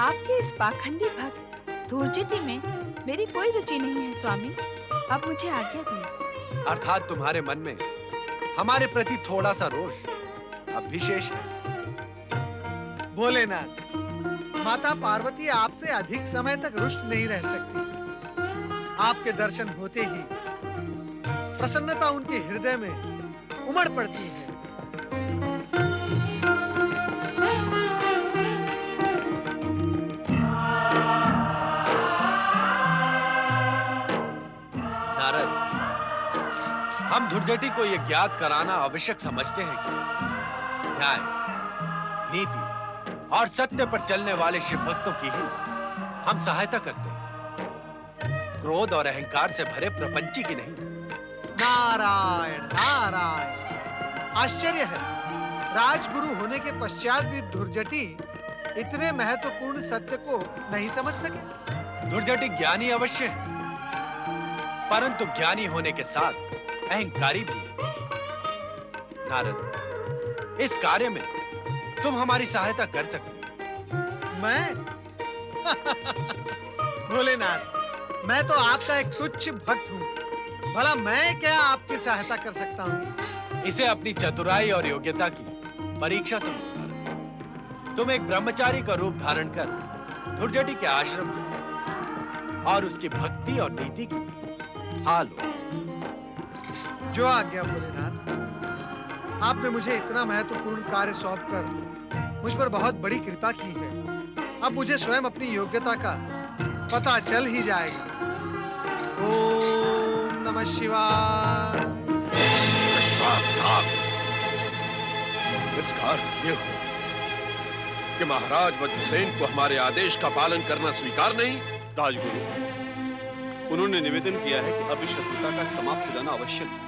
आपके इस पाखंडी भक्त धूर्जटी में मेरी कोई रुचि नहीं है स्वामी। अब मुझे आज्ञा दें। अर्थात तुम्हारे मन में हमारे प्रति थोड़ा सा रोष अब भी शेष है। भोलेनाथ, माता पार्वती आपसे अधिक समय तक रुष्ट नहीं रह सकती। आपके दर्शन होते ही प्रसन्नता उनके हृदय में उमड़ पड़ती है। नारद, हम धुर्जटी को यह ज्ञात कराना आवश्यक समझते हैं कि न्याय, नीति और सत्य पर चलने वाले शिव भक्तों की ही हम सहायता करते हैं, क्रोध और अहंकार से भरे प्रपंची की नहीं। नारायण नारायण। आश्चर्य है, राजगुरु होने के पश्चात भी धुर्जटी इतने महत्वपूर्ण सत्य को नहीं समझ सके। धुर्जटी ज्ञानी अवश्य है, परंतु ज्ञानी होने के साथ अहंकारी भी। नारद, इस कार्य में तुम हमारी सहायता कर सकते हो। मैं भोलेनाथ, मैं तो आपका एक तुच्छ भक्त हूँ। भला मैं क्या आपकी सहायता कर सकता हूँ? इसे अपनी चतुराई और योग्यता की परीक्षा समझो नारद। तुम एक ब्रह्मचारी का रूप धारण कर धुर्जटी के आश्रम जाओ और उसकी भक्ति और नीति की हाल हो। जो आज्ञा भोलेनाथ। आपने मुझे इतना महत्वपूर्ण कार्य सौंपकर मुझ पर बहुत बड़ी कृपा की है। अब मुझे स्वयं अपनी योग्यता का पता चल ही जाएगा। ओम नमः शिवाय। विश्वासघात। इस कार्य ये हो कि महाराज वज्रसेन को हमारे आदेश का पालन करना स्वीकार नहीं। राजगुरु, उन्होंने निवेदन किया है कि अभी शत्रुता का समाप्त हो जाना आवश्यक है।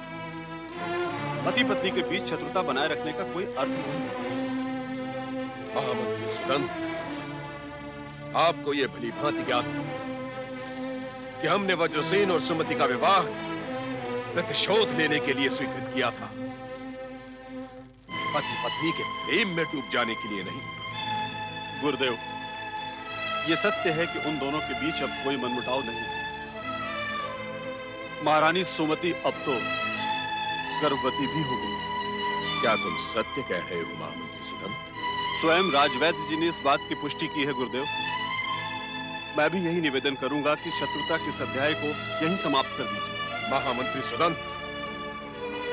पति पत्नी के बीच शत्रुता बनाए रखने का कोई अर्थ नहीं। महामंत्री सुदंत, आपको यह भली भांति ज्ञात है कि हमने वज्रसेन और सुमति का विवाह प्रतिशोध लेने के लिए स्वीकृत किया था। पति पत्नी के प्रेम में डूब जाने के लिए नहीं। गुरुदेव, ये सत्य है कि उन दोनों के बीच अब कोई मनमुटाव नहीं है। महारानी सुमति अब तो गर्भवती भी हो गई। क्या तुम सत्य कह रहे हो महामंत्री सुदंत? स्वयं राजवैद्य जी ने इस बात की पुष्टि की है गुरुदेव। मैं भी यही निवेदन करूंगा कि शत्रुता के इस अध्याय को यहीं समाप्त कर दीजिए। महामंत्री सुदंत,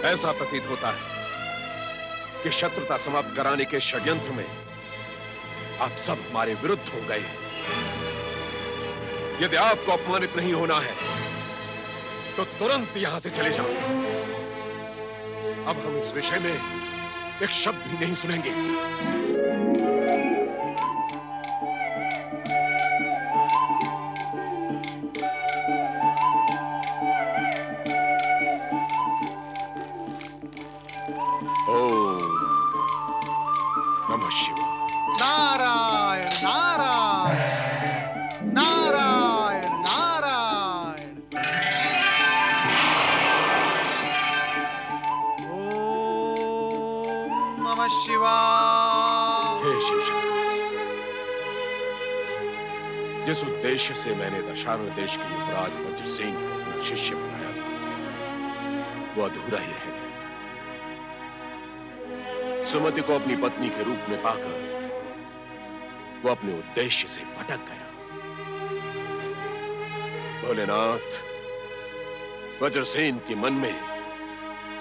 ऐसा प्रतीत होता है कि शत्रुता समाप्त कराने के षड्यंत्र में आप सब हमारे विरुद्ध हो गए हैं। यदि आपको अपमानित नहीं होना है तो तुरंत यहां से चले जाओ। अब हम इस विषय में एक शब्द भी नहीं सुनेंगे। ओम नमः शिवाय। नारायण नारायण नारायण नारायण। ओम नमः शिवाय। हे शिव शंकर, जिस उद्देश्य से मैंने दशारण देश के युवराज वज्रसेन को अपना शिष्य बनाया था, वो अधूरा ही रह गया। सुमति को अपनी पत्नी के रूप में पाकर वो अपने उद्देश्य से भटक गया। भोलेनाथ, वज्रसेन के मन में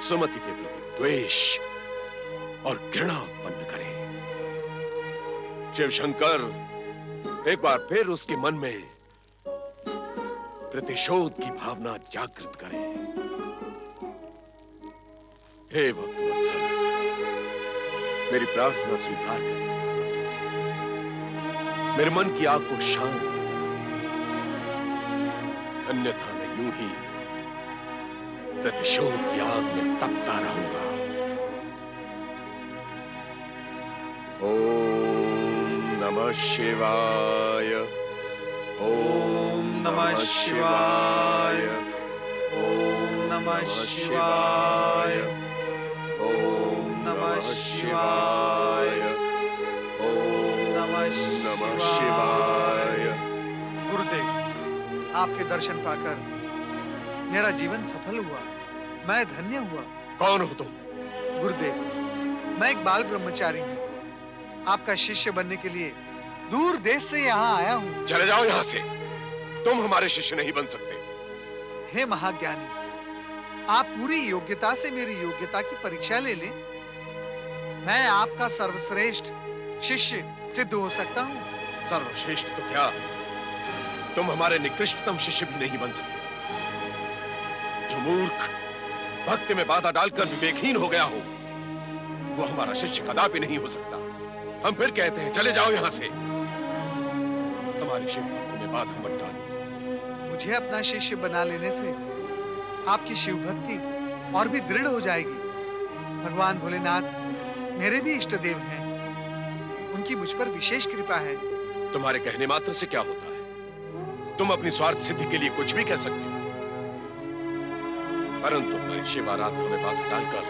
सुमति के प्रति द्वेष और घृणा उत्पन्न करे। शिव शंकर, एक बार फिर उसके मन में प्रतिशोध की भावना जागृत करे। हे भक्त वत्सल, मेरी प्रार्थना स्वीकार करें। मेरे मन की आग को शांत करें, अन्यथा मैं यूं ही प्रतिशोध की आग में तपता रहूंगा। ओम नमः शिवाय। ओम नमः शिवाय। ओम नमः शिवाय। ओम नमः शिवाय। ओम नमः शिवाय। गुरुदेव, आपके दर्शन पाकर मेरा जीवन सफल हुआ। मैं धन्य हुआ। कौन हो तुम? गुरुदेव, मैं एक बाल ब्रह्मचारी हूँ। आपका शिष्य बनने के लिए दूर देश से यहाँ आया हूँ। चले जाओ यहाँ से। तुम हमारे शिष्य नहीं बन सकते। हे महाज्ञानी, आप पूरी योग्यता से मेरी योग्यता की परीक्षा ले लें। मैं आपका सर्वश्रेष्ठ शिष्य सिद्ध हो सकता हूँ। सर्वश्रेष्ठ तो क्या, तुम हमारे निकृष्टतम शिष्य भी नहीं बन सकते। जो मूर्ख भक्ति में बाधा डालकर विवेकहीन हो गया हो, वो हमारा शिष्य कदापि नहीं हो सकता। हम फिर कहते हैं, चले जाओ यहाँ से। हमारी शिव भक्ति में बाधा मत डालो। मुझे अपना शिष्य बना लेने से आपकी शिव भक्ति और भी दृढ़ हो जाएगी। भगवान भोलेनाथ मेरे भी इष्ट देव हैं। उनकी मुझ पर विशेष कृपा है। तुम्हारे कहने मात्र से क्या होता है? तुम अपनी स्वार्थ सिद्धि के लिए कुछ भी कह सकते हो, परंतु हमारी शिव आराधना में बाधा डालकर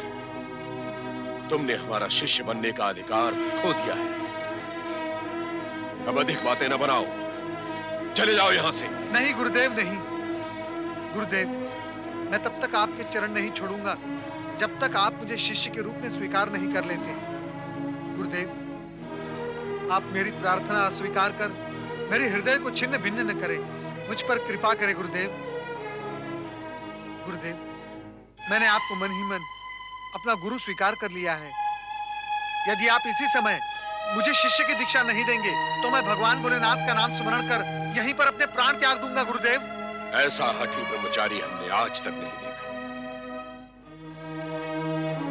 तुमने हमारा शिष्य बनने का अधिकार खो दिया है। अब अधिक बातें न बनाओ, चले जाओ यहां से। नहीं गुरुदेव, नहीं। गुरुदेव, मैं तब तक आपके चरण नहीं छोड़ूंगा जब तक आप मुझे शिष्य के रूप में स्वीकार नहीं कर लेते। गुरुदेव, आप मेरी प्रार्थना अस्वीकार कर मेरे हृदय को छिन्न भिन्न न करें। मुझ पर कृपा करें गुरुदेव। गुरुदेव, मैंने आपको मन ही मन अपना गुरु स्वीकार कर लिया है। यदि आप इसी समय मुझे शिष्य की दीक्षा नहीं देंगे तो मैं भगवान भोलेनाथ का नाम स्मरण कर यहीं पर अपने प्राण त्याग दूंगा। गुरुदेव, ऐसा हठी ब्रह्मचारी हमने आज तक नहीं देखा।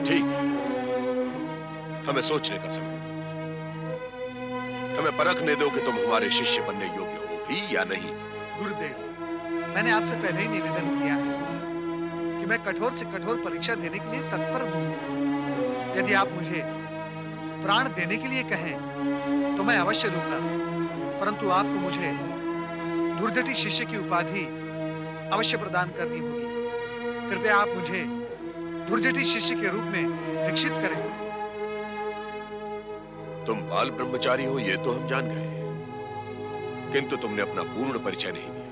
ठीक है, हमें सोचने का समय दो। हमें परखने दो कि तुम हमारे शिष्य बनने योग्य हो भी या नहीं। गुरुदेव, मैंने आपसे पहले ही निवेदन किया है कि मैं कठोर से कठोर परीक्षा देने के लिए तत्पर हूं। यदि आप मुझे प्राण देने के लिए कहें तो मैं अवश्य दूंगा, परंतु आपको मुझे दुर्जटी शिष्य की उपाधि अवश्य प्रदान करनी होगी। कृपया आप मुझे दुर्जटी शिष्य के रूप में दीक्षित करें। तुम बाल ब्रह्मचारी हो ये तो हम जान गए, किंतु तुमने अपना पूर्ण परिचय नहीं दिया।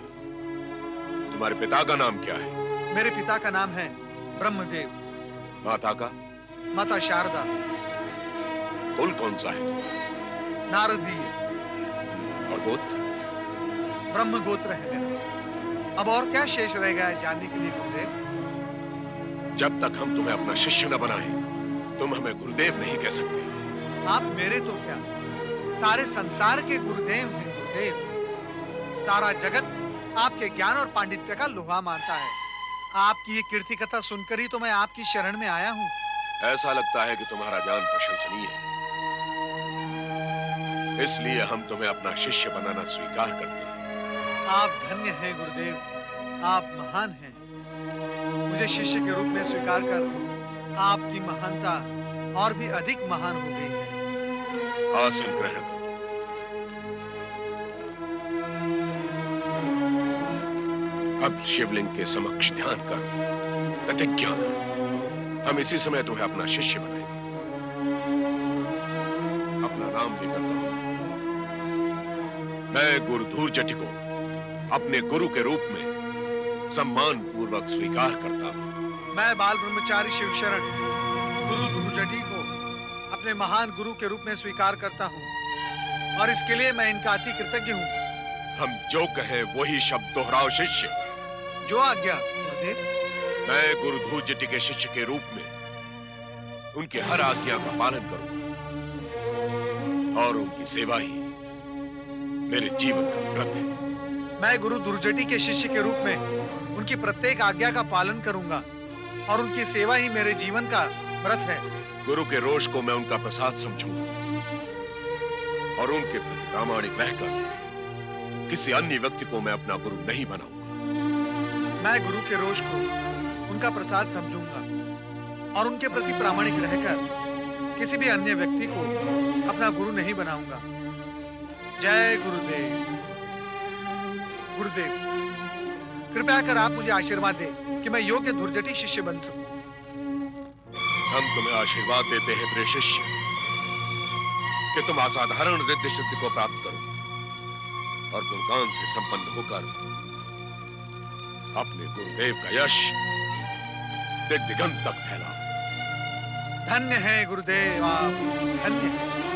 तुम्हारे पिता का नाम क्या है? मेरे पिता का नाम है ब्रह्मदेव। माता का? माता शारदा। कुल कौन सा है तुम्हारा? नारदीय। और गोत्र? ब्रह्म गोत्र है मेरा। अब और क्या शेष रह गया है जानने के लिए गुरुदेव? जब तक हम तुम्हें अपना शिष्य न बनाए, तुम हमें गुरुदेव नहीं कह सकते। आप मेरे तो क्या, सारे संसार के गुरुदेव हैं गुरुदेव। सारा जगत आपके ज्ञान और पांडित्य का लोहा मानता है। आपकी ये कीर्ति कथा सुनकर ही तो मैं आपकी शरण में आया हूँ। ऐसा लगता है कि तुम्हारा ज्ञान प्रशंसनीय है, इसलिए हम तुम्हें अपना शिष्य बनाना स्वीकार करते हैं। आप धन्य हैं गुरुदेव, आप महान हैं। मुझे शिष्य के रूप में स्वीकार कर आपकी महानता और भी अधिक महान हो गई है। आसन ग्रहण करो। अब शिवलिंग के समक्ष ध्यान कर प्रतिज्ञा करो, हम इसी समय तुम्हें अपना शिष्य बनाएंगे। अपना नाम लेकर कहो। मैं गुरुधूर जटि को अपने गुरु के रूप में सम्मान पूर्वक स्वीकार करता हूं। मैं बाल ब्रह्मचारी शिवशरण गुरु धूर्जटी को अपने महान गुरु के रूप में स्वीकार करता हूँ और इसके लिए मैं इनका अति कृतज्ञ हूँ। हम जो कहें वही शब्द दोहराओ शिष्य। जो आज्ञा गुरुदेव। मैं गुरु धूर्जटी के शिष्य के रूप में उनके हर आज्ञा का पालन करूंगा और उनकी सेवा ही मेरे जीवन का व्रत है। मैं गुरु दुर्जटी के शिष्य के रूप में उनकी प्रत्येक आज्ञा का पालन करूंगा और उनकी सेवा ही मेरे जीवन का व्रत है। गुरु के रोष को मैं उनका प्रसाद समझूंगा और उनके प्रति प्रामाणिक रहकर किसी अन्य व्यक्ति को मैं अपना गुरु नहीं बनाऊंगा। मैं गुरु के रोष को उनका प्रसाद समझूंगा और उनके प्रति प्रामाणिक रहकर किसी भी अन्य व्यक्ति को अपना गुरु नहीं बनाऊंगा। जय गुरुदेव। गुरुदेव, कृपया कर आप मुझे आशीर्वाद दें कि मैं योग्य धुर्जटी शिष्य बन सकूं। हम तुम्हें आशीर्वाद देते हैं प्रिय शिष्य कि तुम असाधारण रिद्धि सिद्धि को प्राप्त करो और गुणगान से संपन्न होकर अपने गुरुदेव का यश दिग दिगंत तक फैलाओ। धन्य है गुरुदेव, आप धन्य हैं।